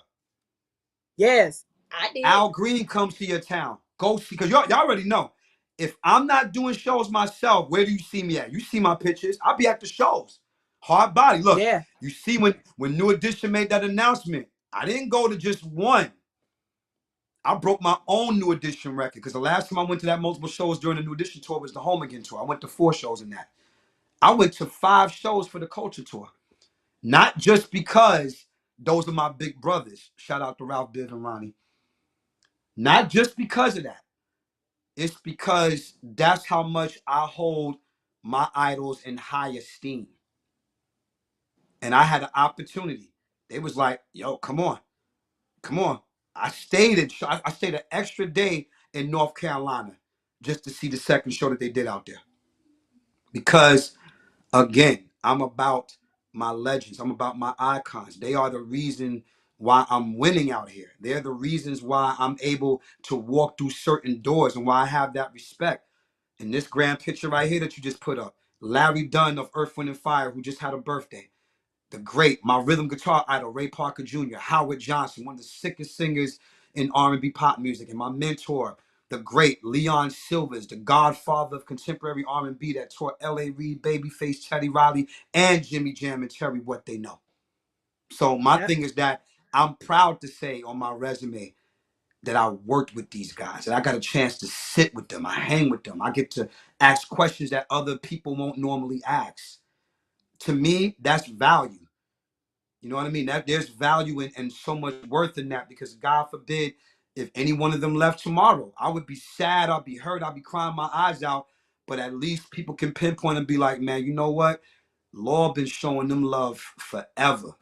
Yes, I did. Al Green comes to your town, go see because y'all already know. If I'm not doing shows myself, where do you see me at? You see my pictures. I'll be at the shows. Hard body. Look, Yeah, you see when New Edition made that announcement. I didn't go to just one. I broke my own New Edition record because the last time I went to that multiple shows during the New Edition tour was the Home Again tour. I went to 4 shows in that. I went to 5 shows for the culture tour. Not just because those are my big brothers. Shout out to Ralph, Biv, and Ronnie. Not just because of that. It's because that's how much I hold my idols in high esteem. And I had an opportunity. They was like, yo, come on. Come on. I stayed an extra day in North Carolina just to see the second show that they did out there. Because again, I'm about my legends. I'm about my icons. They are the reason why I'm winning out here. They're the reasons why I'm able to walk through certain doors and why I have that respect. And this grand picture right here that you just put up, Larry Dunn of Earth, Wind, and Fire, who just had a birthday. The great, my rhythm guitar idol, Ray Parker Jr., Howard Johnson, one of the sickest singers in R&B pop music, and my mentor, the great Leon Silvers, the godfather of contemporary R&B that taught L.A. Reid, Babyface, Teddy Riley, and Jimmy Jam and Terry what they know. So my Yep. thing is that I'm proud to say on my resume that I worked with these guys, and I got a chance to sit with them. I hang with them. I get to ask questions that other people won't normally ask. To me, that's value. You know what I mean? That there's value and so much worth in that, because God forbid if any one of them left tomorrow, I would be sad, I'd be hurt, I'd be crying my eyes out. But at least people can pinpoint and be like, man, you know what? Law been showing them love forever.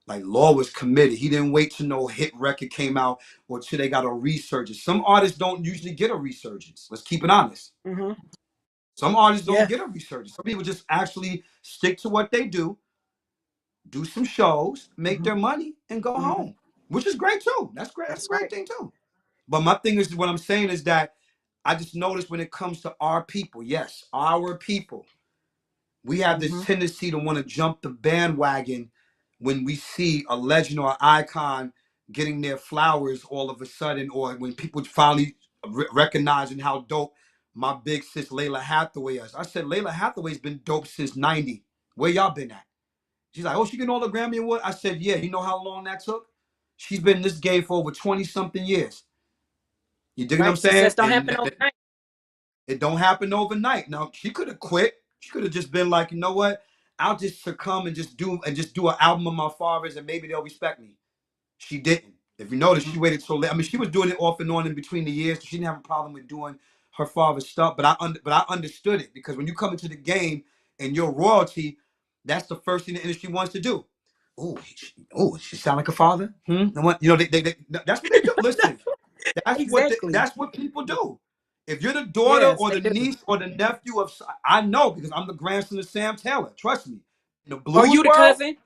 Like Law was committed. He didn't wait till no hit record came out or till they got a resurgence. Some artists don't usually get a resurgence. Let's keep it honest. Mm-hmm. Some artists don't Yeah. get a resurgence. Some people just actually stick to what they do some shows, make Mm-hmm. their money, and go Mm-hmm. home, which is great too. That's great. That's a That's great right. thing too. But my thing is, what I'm saying is that I just noticed when it comes to our people, yes, our people, we have this Mm-hmm. tendency to want to jump the bandwagon when we see a legend or an icon getting their flowers all of a sudden, or when people finally recognizing how dope my big sis Layla Hathaway is. I said Layla Hathaway's been dope since '90. Where y'all been at? She's like, oh, she getting all the Grammy Award? I said, yeah. You know how long that took? She's been in this game for over 20 something years. You dig what I'm Right. saying? Success don't And happen overnight. it don't happen overnight. Now she could have quit. She could have just been like, you know what? I'll just succumb and just do an album of my father's and maybe they'll respect me. She didn't. If you notice, Mm-hmm. she waited so late. I mean, she was doing it off and on in between the years. She didn't have a problem with doing her father's stuff, but I understood it, because when you come into the game and you're royalty, that's the first thing the industry wants to do. She sound like a father. And what, that's what they do. Listen, Exactly. that's what people do. If you're the daughter Yes, or they the do. niece or the nephew of, I know because I'm the grandson of Sam Taylor. Trust me, in the Are blues you the world, cousin?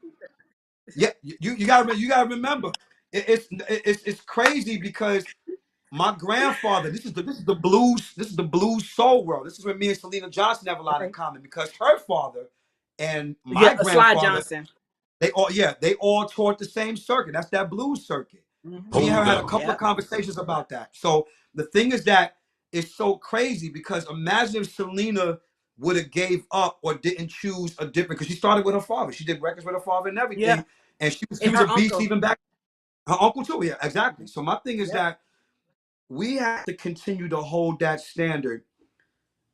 yeah, you gotta remember, it's crazy because my grandfather, this is the blues soul world. This is where me and Selena Johnson have a lot in Right. common, because her father and Yeah, my Sly grandfather, Johnson. they all taught the same circuit. That's that blues circuit. Mm-hmm. Me and her Hold had a up. couple of Yep. conversations about that. So the thing is that it's so crazy, because imagine if Selena would have gave up or didn't choose a different, because she started with her father. She did records with her father and Yeah. everything. And she And was a her beast uncle. even back, her uncle too. Yeah, exactly. Mhm. So my thing is Yep. that we have to continue to hold that standard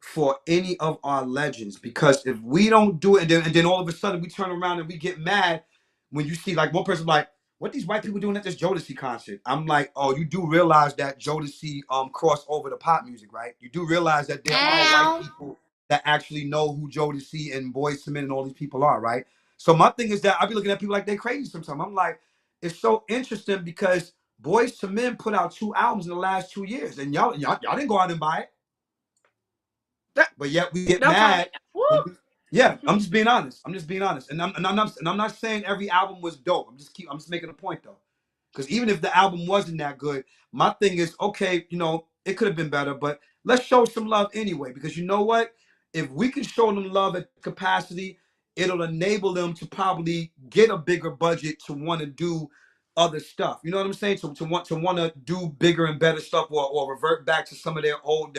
for any of our legends, because if we don't do it, and then all of a sudden we turn around and we get mad when you see like one person like, what these white people doing at this Jodeci concert? I'm like, oh, you do realize that Jodeci crossed over to pop music, right? You do realize that there are white Ow. people that actually know who Jodeci and Boyz II Men and all these people are, right? So my thing is that I be looking at people like they crazy sometimes. I'm like, it's so interesting because Boyz II Men put out 2 albums in the last 2 years, and y'all didn't go out and buy it. But yet we get No problem. mad Woo. when yeah, I'm just being honest. I'm just being honest. And I'm not saying every album was dope. I'm just making a point though. Because even if the album wasn't that good, my thing is, okay, it could have been better, but let's show some love anyway. Because you know what? If we can show them love at capacity, it'll enable them to probably get a bigger budget to want to do other stuff. You know what I'm saying? To want to do bigger and better stuff, or revert back to some of their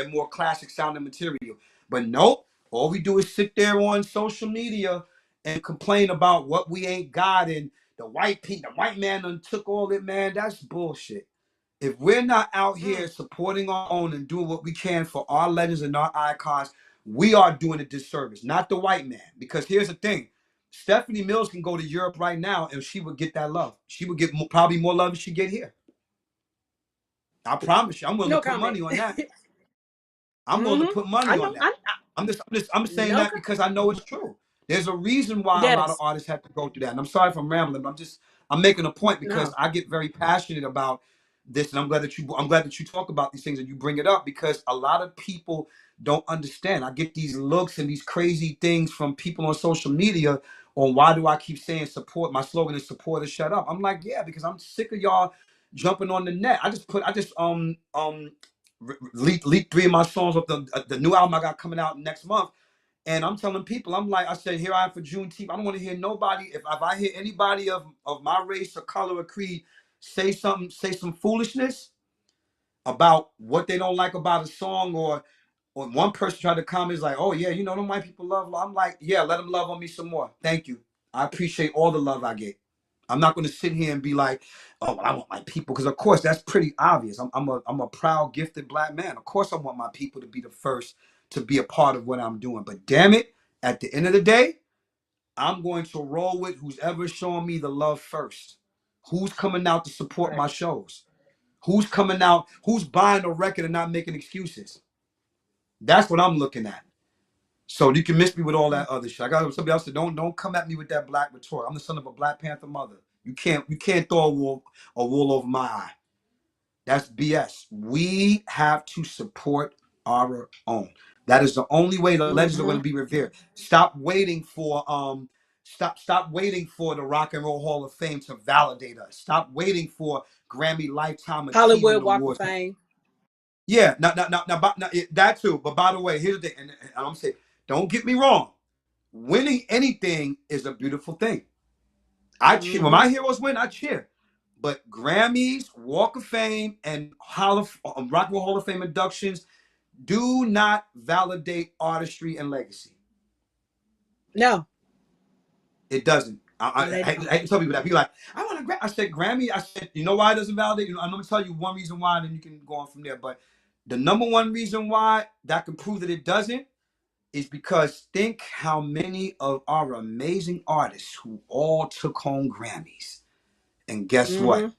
more classic sounding material. But nope, all we do is sit there on social media and complain about what we ain't got, and the white man done took all it, man. That's bullshit. If we're not out here Mm. supporting our own and doing what we can for our legends and our icons, we are doing a disservice, not the white man. Because here's the thing. Stephanie Mills can go to Europe right now and she would get that love. She would get probably more love than she get here. I promise you. I'm willing to No put comment. money on that. I'm willing to Mm-hmm. put I money know. on that. I'm saying No that comment. because I know it's true. There's a reason why a lot of Yes. artists have to go through that. And I'm sorry if I'm rambling, but I'm making a point because No. I get very passionate about this, and I'm glad that you talk about these things and you bring it up because a lot of people don't understand. I get these looks and these crazy things from people on social media on why do I keep saying support? My slogan is support or shut up. I'm like, yeah, because I'm sick of y'all jumping on the net. I just leaked 3 of my songs of the new album I got coming out next month. And I'm telling people, I'm like, I said, here I am for Juneteenth. I don't want to hear nobody. If I hear anybody of my race or color or creed say some foolishness about what they don't like about a song, or one person tried to comment is like, oh yeah, you know, them white people love. I'm like, yeah, let them love on me some more. Thank you. I appreciate all the love I get. I'm not going to sit here and be like, oh, well, I want my people, because of course that's pretty obvious. I'm a proud, gifted black man. Of course, I want my people to be the first to be a part of what I'm doing. But damn it, at the end of the day, I'm going to roll with who's ever showing me the love first. Who's coming out to support Right. my shows? Who's coming out? Who's buying a record and not making excuses? That's what I'm looking at. So you can miss me with all that other shit. I got somebody else said, don't come at me with that black retort. I'm the son of a Black Panther mother. You can't throw a wool over my eye. That's BS. We have to support our own. That is the only way the legends are going Mm-hmm. to be revered. Stop waiting for the Rock and Roll Hall of Fame to validate us. Stop waiting for Grammy Lifetime Hollywood Achievement Walk of Awards. Fame. Yeah, that too. But by the way, here's the thing, and I'm saying, don't get me wrong. Winning anything is a beautiful thing. I cheer when Mm-hmm. my heroes win. I cheer. But Grammys, Walk of Fame, and Rock and Roll Hall of Fame inductions do not validate artistry and legacy. No. It doesn't. No, I, they I, don't. I hate to tell people that. People like, I want to. I said Grammy. I said, you know why it doesn't validate? You know, I'm going to tell you one reason why, and then you can go on from there. But the number one reason why that can prove that it doesn't is because think how many of our amazing artists who all took home Grammys, and guess what? Mm-hmm.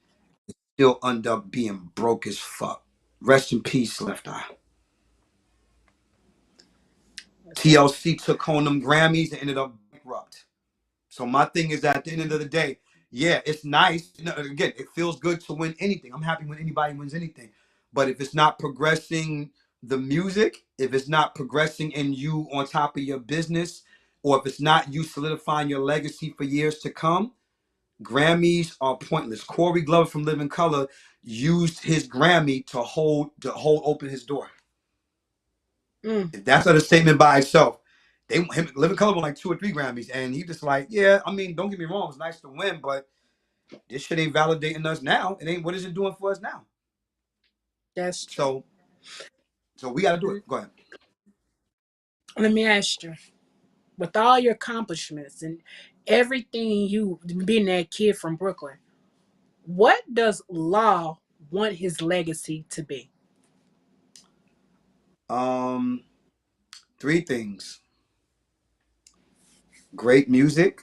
Still end up being broke as fuck. Rest in peace, Left Eye. That's right. TLC took home them Grammys and ended up bankrupt. So my thing is, at the end of the day, yeah, it's nice. Again, it feels good to win anything. I'm happy when anybody wins anything. But if it's not progressing the music, if it's not progressing in you on top of your business, or if it's not you solidifying your legacy for years to come, Grammys are pointless. Corey Glover from Living Color used his Grammy to hold open his door. Mm. If that's not a statement by itself, Living Color won like 2 or 3 Grammys, and he just like, yeah. I mean, don't get me wrong, it's nice to win, but this shit ain't validating us now. It ain't. What is it doing for us now? That's true. So, so we got to do it. L- Go ahead. Let me ask you, with all your accomplishments and everything you being that kid from Brooklyn, what does Law want his legacy to be? Um, 3 things: great music,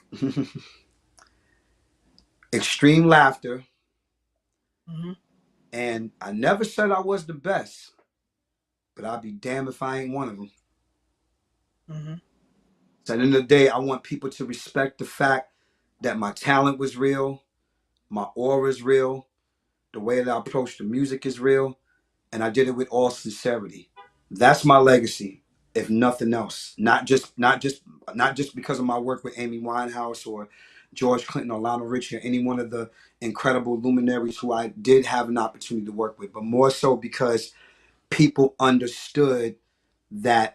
extreme laughter, Mm-hmm. and I never said I was the best, but I'd be damned if I ain't one of them. Mm-hmm. So at the end of the day, I want people to respect the fact that my talent was real, my aura is real, the way that I approach the music is real, and I did it with all sincerity. That's my legacy, if nothing else. Not just because of my work with Amy Winehouse or George Clinton or Lionel Richie or any one of the incredible luminaries who I did have an opportunity to work with, but more so because people understood that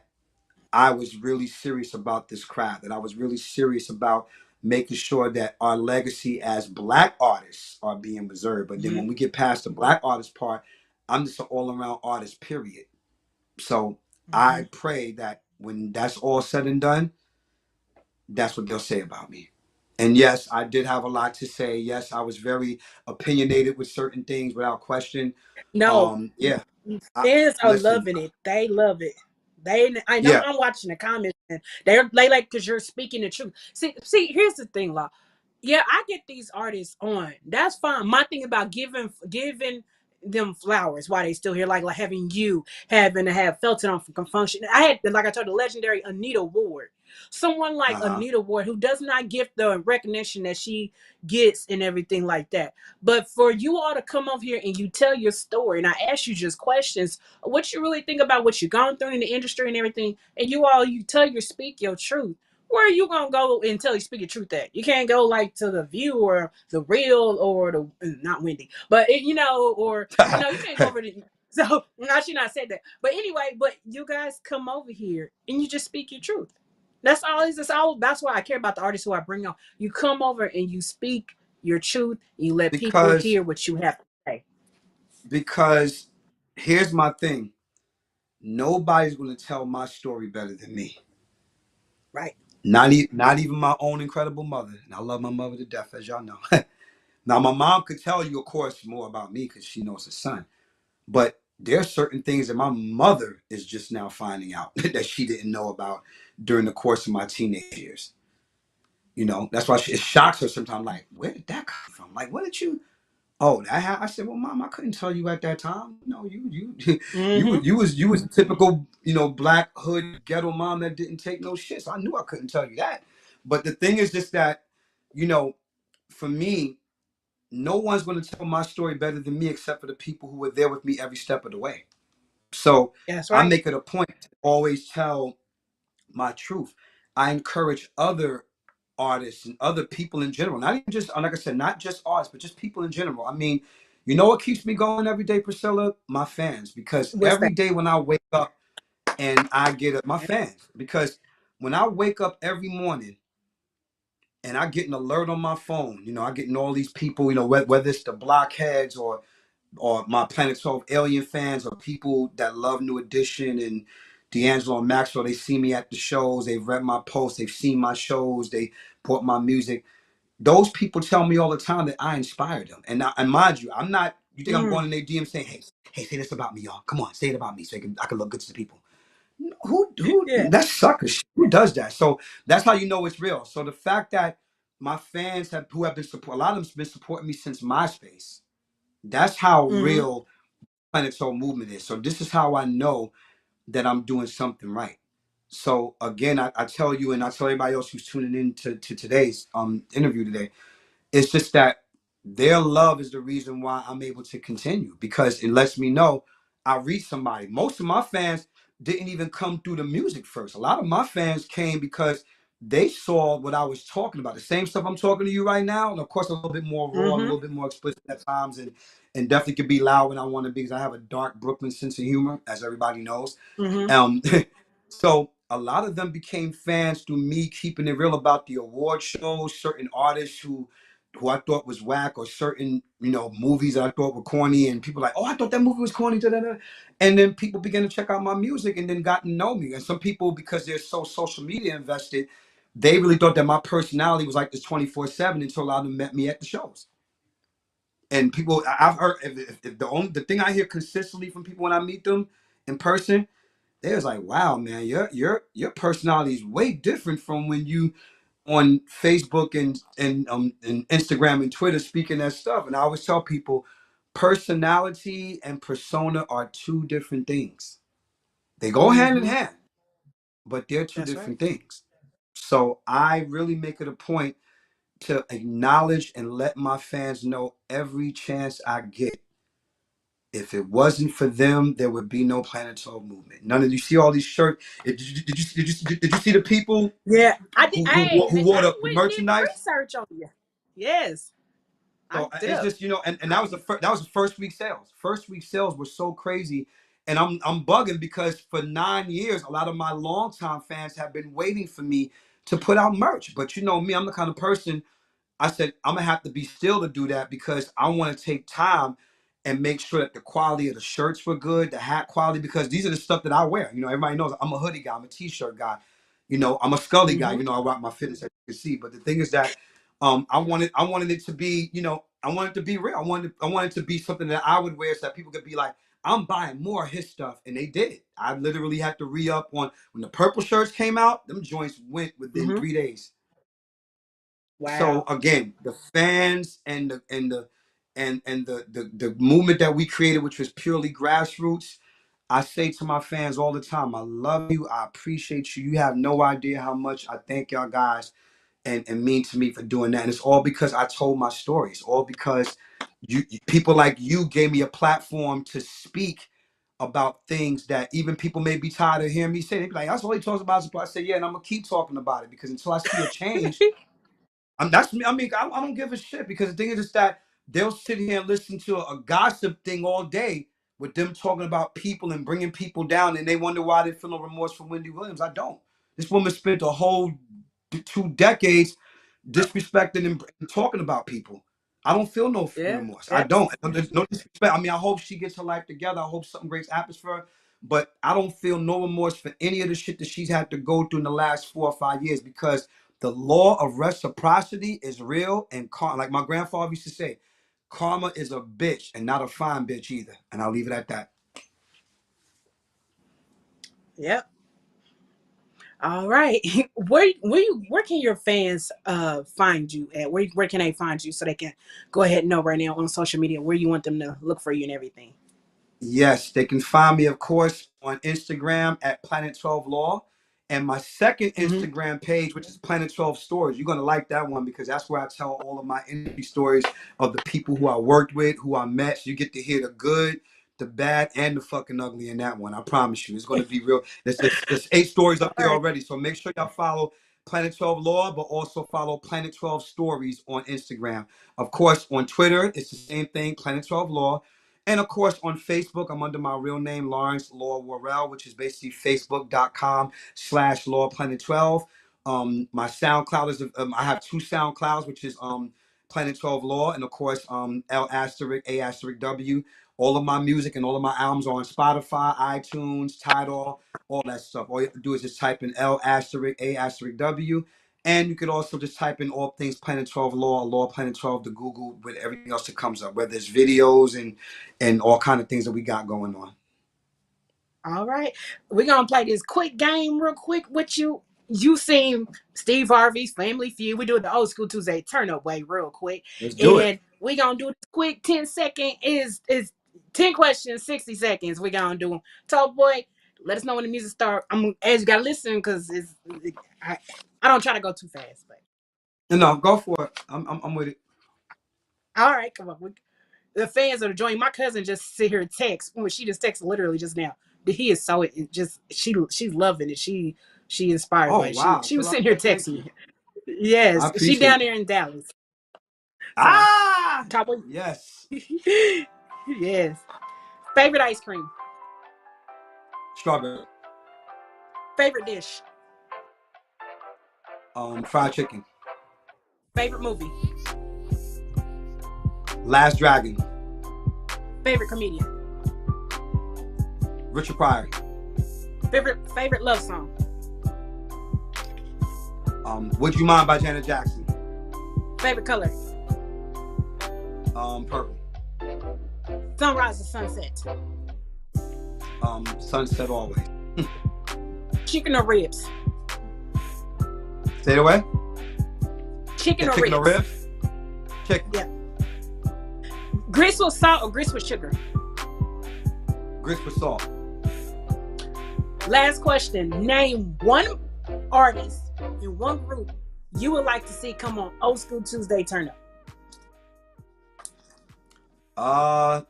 I was really serious about this craft, that I was really serious about making sure that our legacy as black artists are being preserved. But then Mm-hmm. when we get past the black artist part, I'm just an all around artist, period. So Mm-hmm. I pray that when that's all said and done, that's what they'll say about me. And yes, I did have a lot to say. Yes, I was very opinionated with certain things without question. No, Yeah. I, fans are listen, loving it. They love it. I know Yeah. I'm watching the comments and they like because you're speaking the truth. See, here's the thing, Law. Yeah, I get these artists on. That's fine. My thing about giving them flowers while they still here, like having you having to have Felton on for function. I had, like I told, the legendary Anita Ward. Someone like Uh-huh. Anita Ward who does not get the recognition that she gets and everything like that. But for you all to come up here and you tell your story, and I ask you just questions, what you really think about what you've gone through in the industry and everything, and you tell your speak your truth. Where are you gonna go until you speak your truth at? You can't go like to the View or the Real or the not Wendy, but or you can't go over to. So I should not say that, but anyway, but you guys come over here and you just speak your truth. That's all. That's all. That's why I care about the artists who I bring on. You come over and you speak your truth. And you let people because hear what you have to say. because here's my thing. Nobody's going to tell my story better than me. Right. Not even my own incredible mother. And I love my mother to death, as y'all know. Now, my mom could tell you, of course, more about me because she knows her son. But there's certain things that my mother is just now finding out that she didn't know about during the course of my teenage years. That's why it shocks her sometimes. Like, where did that come from? Like, what did you? Oh, I said, well, mom, I couldn't tell you at that time. No, you Mm-hmm. you was a typical, black hood ghetto mom that didn't take no shit. So I knew I couldn't tell you that. But the thing is just that, you know, for me, no one's going to tell my story better than me except for the people who were there with me every step of the way. So That's I right. make it a point to always tell my truth. I encourage other artists and other people in general, not even just, like I said, not just artists, but just people in general. I mean, you know what keeps me going every day, Pricilla? My fans. Because What's every that? day when I wake up and I get up, my fans, because when I wake up every morning and I get an alert on my phone, I getting all these people, whether it's the blockheads or my Planet 12 alien fans or people that love New Edition and D'Angelo and Maxwell, they see me at the shows, they've read my posts, they've seen my shows, they bought my music. Those people tell me all the time that I inspired them. And mind you, I'm not, you think I'm Mm. going in their DM saying, hey, say this about me, y'all. Come on, say it about me so I can look good to the people. Who, Yeah. that's sucker shit. Who does that? So that's how you know it's real. So the fact that my fans who have been support, a lot of them have been supporting me since MySpace. That's how Mm-hmm. real Planet Soul movement is. So this is how I know that I'm doing something right. So again, I tell you, and I tell everybody else who's tuning in to today's interview today, it's just that their love is the reason why I'm able to continue because it lets me know I reach somebody. Most of my fans didn't even come through the music first. A lot of my fans came because they saw what I was talking about. The same stuff I'm talking to you right now. And of course, a little bit more raw and a Mm-hmm. little bit more explicit at times and definitely could be loud when I want to be because I have a dark Brooklyn sense of humor, as everybody knows. Mm-hmm. Um, so a lot of them became fans through me keeping it real about the award shows, certain artists who I thought was whack, or certain movies that I thought were corny, and people like, oh, I thought that movie was corny, da, da, da. And then people began to check out my music and then got to know me. And some people, because they're so social media invested, they really thought that my personality was like this 24/7 until a lot of them met me at the shows. And people, I've heard if the thing I hear consistently from people when I meet them in person, they was like, wow, man, your personality is way different from when you on Facebook and Instagram and Twitter speaking that stuff. And I always tell people, personality and persona are two different things. They go hand in Mm-hmm. hand, but they're two That's right. different things. So I really make it a point to acknowledge and let my fans know every chance I get. If it wasn't for them, there would be no Planet Soul movement. None of you see all these shirts. Did you see the people Yeah. I did. who Hey, wore I the went and did merchandise? research on you. Yes, I So it's did. just and that was the first week sales. First week sales were so crazy, and I'm bugging because for 9 years, a lot of my longtime fans have been waiting for me to put out merch. But you know me, I'm the kind of person. I said I'm gonna have to be still to do that because I want to take time and make sure that the quality of the shirts were good, the hat quality, because these are the stuff that I wear. Everybody knows I'm a hoodie guy, I'm a t-shirt guy. I'm a Scully guy. Mm-hmm. I rock my fitness as you can see. But the thing is that I wanted it to be, I wanted it to be real. I wanted it to be something that I would wear so that people could be like, I'm buying more of his stuff, and they did. I literally had to re-up on when the purple shirts came out. Them joints went within Mm-hmm. 3 days. So Wow. again, the fans and the movement that we created, which was purely grassroots. I say to my fans all the time, I love you. I appreciate you. You have no idea how much I thank y'all guys and mean to me for doing that. And it's all because I told my stories. All because people like you gave me a platform to speak about things that even people may be tired of hearing me say. They be like, that's all he talks about. I say, yeah, and I'm gonna keep talking about it because until I see a change, that's me. I mean, I don't give a shit because the thing is that they'll sit here and listen to a gossip thing all day with them talking about people and bringing people down, and they wonder why they feel no remorse for Wendy Williams. I don't. This woman spent a whole 2 decades disrespecting and talking about people. I don't feel no Yeah. remorse. I Yes. don't. There's no disrespect. I mean, I hope she gets her life together. I hope something great happens for her. But I don't feel no remorse for any of the shit that she's had to go through in the last 4 or 5 years because the law of reciprocity is real. And like my grandfather used to say, karma is a bitch and not a fine bitch either. And I'll leave it at that. Yep. All right. Where can your fans find you at? Where can they find you so they can go ahead and know right now on social media where you want them to look for you and everything? Yes, they can find me, of course, on Instagram at Planet 12 Law. And my second Mm-hmm. Instagram page, which is Planet 12 Stories. You're going to like that one because that's where I tell all of my industry stories of the people who I worked with, who I met. So you get to hear the good, the bad, and the fucking ugly in that one. I promise you. It's going to be real. There's 8 stories All up there right. already. So make sure y'all follow Planet 12 Law, but also follow Planet 12 Stories on Instagram. Of course, on Twitter, it's the same thing, Planet 12 Law. And of course, on Facebook, I'm under my real name, Lawrence Law Worrell, which is basically facebook.com/Law Planet 12. My SoundCloud is, I have 2 SoundClouds, which is Planet 12 Law, and of course, L asterisk A asterisk W. All of my music and all of my albums are on Spotify, iTunes, Tidal, all that stuff. All you have to do is just type in L asterisk A asterisk W. And you could also just type in all things Planet 12 Law, Law Planet 12 to Google with everything else that comes up, whether it's videos and all kind of things that we got going on. All right. We're gonna play this quick game real quick with you. You seen Steve Harvey's Family Feud. We do it the old school Tuesday Turnup way real quick. Let's do it. And we gonna do this quick 10 second is 10 questions, 60 seconds. We gonna do them. Talk boy, let us know when the music start. As you gotta listen because I don't try to go too fast, but No, go for it. I'm with it. all right, come on. The fans that are joining. My cousin just sit here and text. Well, she just texted literally just now. But he is so just she's loving it. She inspired Oh by it. She wow. she was Chill sitting here out. Thank texting you. me. I Yes, she appreciate down it. there in Dallas. So Ah top of yes. yes. Favorite ice cream. Strawberry. Favorite dish. Fried chicken. Favorite movie. Last Dragon. Favorite comedian. Richard Pryor. Favorite love song. Would You Mind by Janet Jackson. Favorite color. Purple. Sunrise or sunset. Sunset always. Chicken or ribs. Say it away. Chicken or Chicken or ribs. ribs? Chicken. Yeah. Grits with salt or grits with sugar. Grits with salt. Last question. Name one artist in one group you would like to see come on Old School Tuesday Turnup.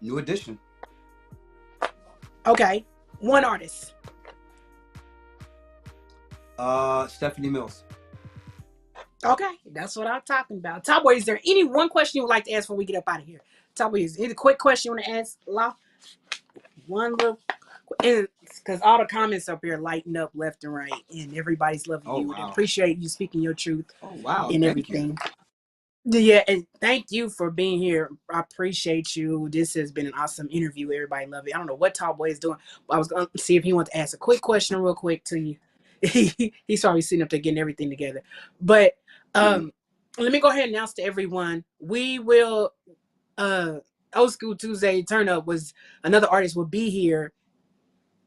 New Edition. Okay. One artist. Stephanie Mills. Okay. That's what I'm talking about. Top Boy, is there any one question you would like to ask before we get up out of here? Top Boy, is there any quick question you want to ask? Law? One little, because all the comments up here lighting up left and right, and everybody's loving Oh you and wow. appreciate you speaking your truth Oh wow. and Thank you. everything. Yeah, and thank you for being here. I appreciate you. This has been an awesome interview. Everybody love it. I don't know what Top Boy is doing, but I was going to see if he wants to ask a quick question real quick to you. He's probably sitting up there getting everything together. But Mm. let me go ahead and announce to everyone. We will Old School Tuesday Turnup was another artist would be here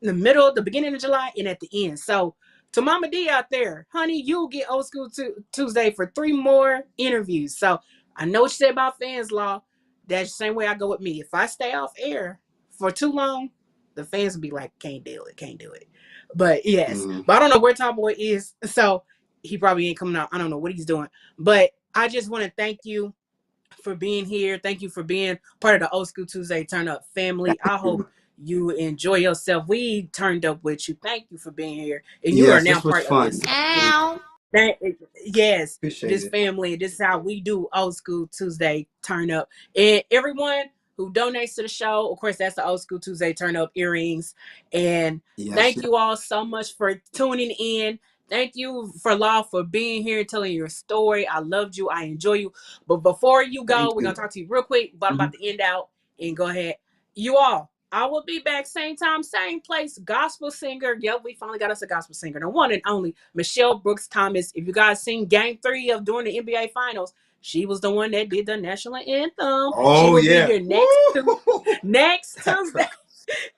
in the middle, the beginning of July, and at the end. So to Mama D out there, honey, you'll get Old School Tuesday for 3 more interviews. So I know what you said about fans law. That's the same way I go with me. If I stay off air for too long, the fans will be like, can't do it, can't do it. But yes, but I don't know where Top Boy is. So he probably ain't coming out. I don't know what he's doing. But I just want to thank you for being here. Thank you for being part of the Old School Tuesday Turn Up family. I hope you enjoy yourself. We turned up with you. Thank you for being here. And you are now part of this. Yes, Appreciate this it. family. This is how we do Old School Tuesday Turn Up. And everyone who donates to the show, of course, that's the Old School Tuesday Turn Up earrings. And thank you all so much for tuning in. Thank you for Law for being here, telling your story. I loved you. I enjoy you. But before you go, we're gonna talk to you real quick. But I'm about to end out and go ahead. You all, I will be back same time, same place. Gospel singer. Yep, we finally got us a gospel singer. The one and only Michelle Brooks Thomas. If you guys seen Game 3 of during the NBA Finals, she was the one that did the national anthem. She will be here next Tuesday.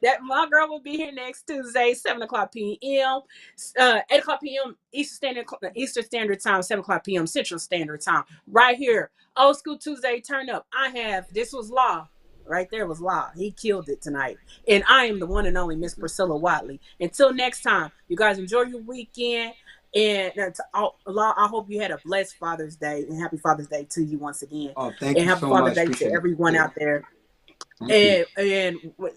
That my girl will be here next Tuesday, 7:00 p.m. 8:00 p.m. Eastern Standard Time, 7:00 p.m. Central Standard Time. Right here. Old School Tuesday Turn Up. This was Law. Right there was Law. He killed it tonight. And I am the one and only Miss Pricilla Watley. Until next time, you guys enjoy your weekend. And Law, I hope you had a blessed Father's Day. And happy Father's Day to you once again. Oh, thank you happy so Father's much. Day to everyone out there. And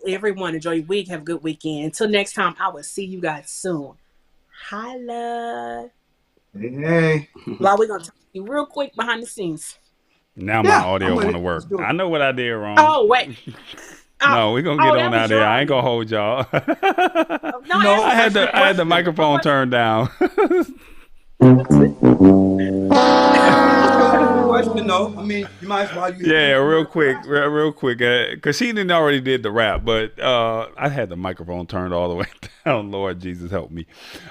everyone enjoy your week. Have a good weekend. Until next time, I will see you guys soon. Holla. Hey. Law, we're going to talk to you real quick behind the scenes. Now my audio want to work. I know what I did wrong. Oh, wait. No, we're going to get on out there. I ain't going to hold y'all. No, I had the microphone turned down. Question though. I mean, you might as well. Real quick, because she didn't already did the rap, but I had the microphone turned all the way down. Lord Jesus, help me.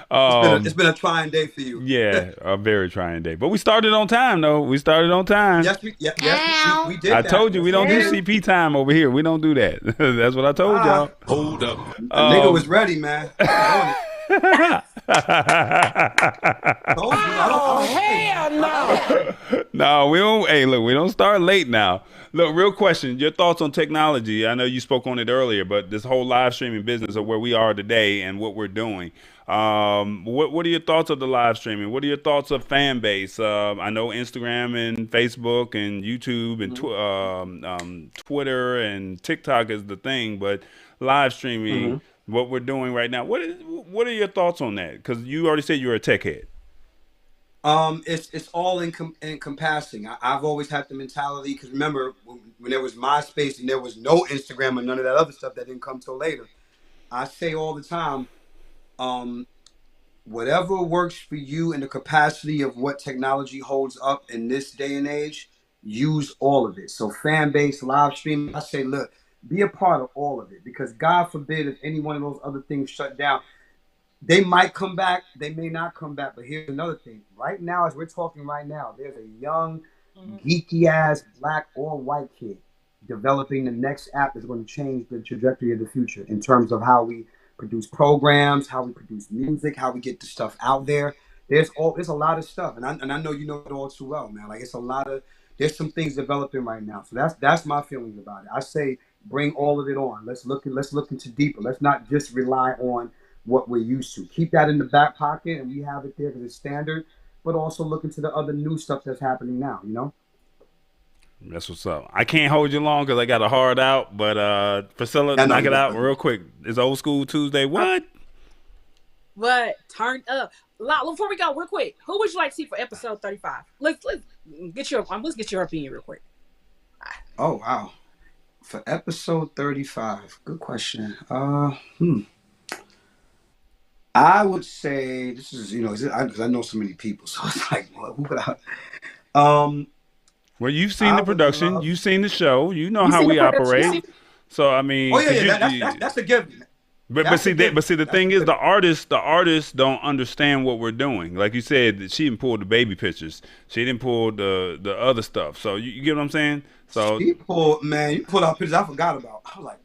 It's been a trying day for you. Yeah, a very trying day. But we started on time, though. We stared on time. Yes, we did. I told you we don't do CP time over here. We don't do that. That's what I told y'all. Hold up. Nigga was ready, man. Hell no. No, we don't. Hey, look, we don't start late now. Look, real question. Your thoughts on technology? I know you spoke on it earlier, but this whole live streaming business of where we are today and what we're doing. What are your thoughts of the live streaming? What are your thoughts of fan base? I know Instagram and Facebook and YouTube and Twitter and TikTok is the thing, but live streaming, what we're doing right now. What are your thoughts on that? Because you already said you're a tech head. It's all encompassing. I've always had the mentality, because remember when there was MySpace and there was no Instagram and none of that other stuff that didn't come till later. I say all the time, whatever works for you in the capacity of what technology holds up in this day and age, use all of it. So fan base, live streaming, I say, look, be a part of all of it, because God forbid if any one of those other things shut down. They might come back, they may not come back, but here's another thing. Right now, as we're talking right now, there's a young, geeky-ass black or white kid developing the next app that's going to change the trajectory of the future in terms of how we produce programs, how we produce music, how we get the stuff out there. There's a lot of stuff, and I know you know it all too well, man. Like, there's some things developing right now. So that's my feelings about it. I say bring all of it on. Let's look into deeper. Let's not just rely on what we're used to. Keep that in the back pocket, and we have it there because it's standard, but also look into the other new stuff that's happening now, you know? That's what's up. I can't hold you long because I got a hard out, but Pricilla, knock it out real quick. It's Old School Tuesday. What? Turn up. Before we go, real quick, who would you like to see for episode 35? Let's get your opinion real quick. Oh, wow. For episode 35, good question. I would say this is, because I know so many people, so it's like, well, who could I? Well, you've seen the production, you've seen the show, you know how we operate. So I mean, that's a given. That's the But difference. see the That's thing the is difference. the artists don't understand what we're doing. Like you said, she didn't pull the baby pictures. She didn't pull the other stuff. So you get what I'm saying? So She pulled, man, you pulled out pictures I forgot about. I was like,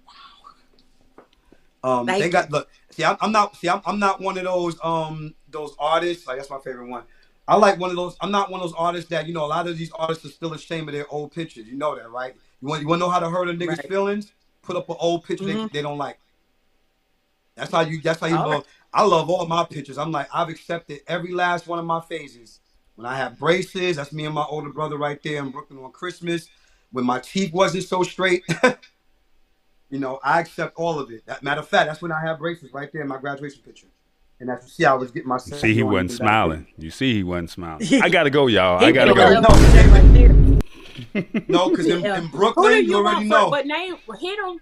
they Thank you. got look. See, I'm not one of those artists. Like that's my favorite one. I like one of those. I'm not one of those artists that a lot of these artists are still ashamed of their old pictures. You know that, right? You want to know how to hurt a nigga's Right. feelings? Put up an old picture Mm-hmm. they don't like. That's how you All right. love. I love all my pictures. I'm like I've accepted every last one of my phases. When I had braces, that's me and my older brother right there in Brooklyn on Christmas. When my teeth wasn't so straight, I accept all of it. Matter of fact, that's when I had braces right there in my graduation picture. And as you see, I was getting my you see sexy he on wasn't even back then. smiling. You see he wasn't smiling. I gotta go, y'all. I He gotta finna No, go go. no, LBJ right there. no, because Yeah. in Who do Brooklyn, you you already want for? know. But name hit them.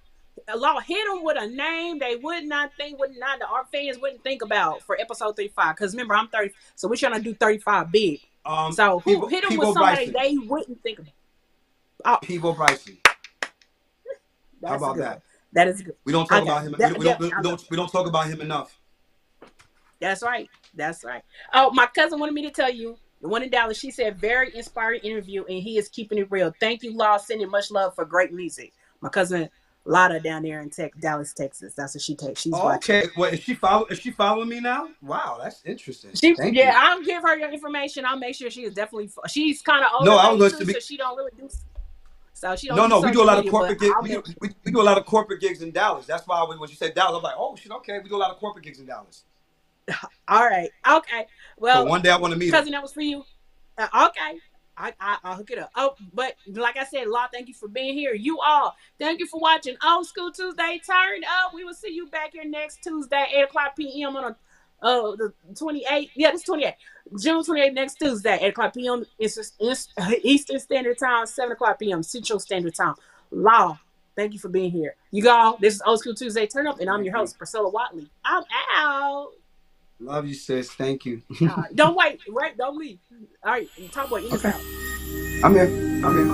Law hit them with a name they would not think, would not our fans wouldn't think about for episode 35. Because remember, I'm 30, so we're trying to do 35 big. So who hit them with People somebody Bryson, they wouldn't think about? Oh, People Bryson. How that's a about good one. that? That is good. We don't I talk got about him. I love We don't talk about him enough. That's right. That's right. Oh, my cousin wanted me to tell you the one in Dallas. She said very inspiring interview, and he is keeping it real. Thank you, Law. Sending much love for great music. My cousin Lotta down there in Dallas, Texas. That's what she takes. She's watching. Okay, well, is she following me now? Wow, that's interesting. Thank Yeah, you. I'll give her your information. I'll make sure she is definitely. She's kind of older No, I was lady going too, to be. so she don't really do. So she don't No, do no, we do a social lot of media, but corporate gigs. I'll make. We do a lot of corporate gigs in Dallas. That's why when she said Dallas, I'm like, oh shit, okay, we do a lot of corporate gigs in Dallas. All right. Okay. So Well, one day I want to meet her. cousin, that was for you. Okay. I'll hook it up. Oh, but like I said, Law, thank you for being here. You all, thank you for watching Old School Tuesday. Turn up. We will see you back here next Tuesday, 8 o'clock p.m. on the 28th. Yeah, this 28th. June 28th, next Tuesday, 8 o'clock p.m. Eastern Standard Time, 7 o'clock p.m. Central Standard Time. Law, thank you for being here. You all, this is Old School Tuesday Turn Up, and I'm Thank your you. host, Pricilla Watley. I'm out. Love you, sis. Thank you. Don't wait. Right? Don't leave. All right. Top boy, in this Okay, out. I'm here. I'm here.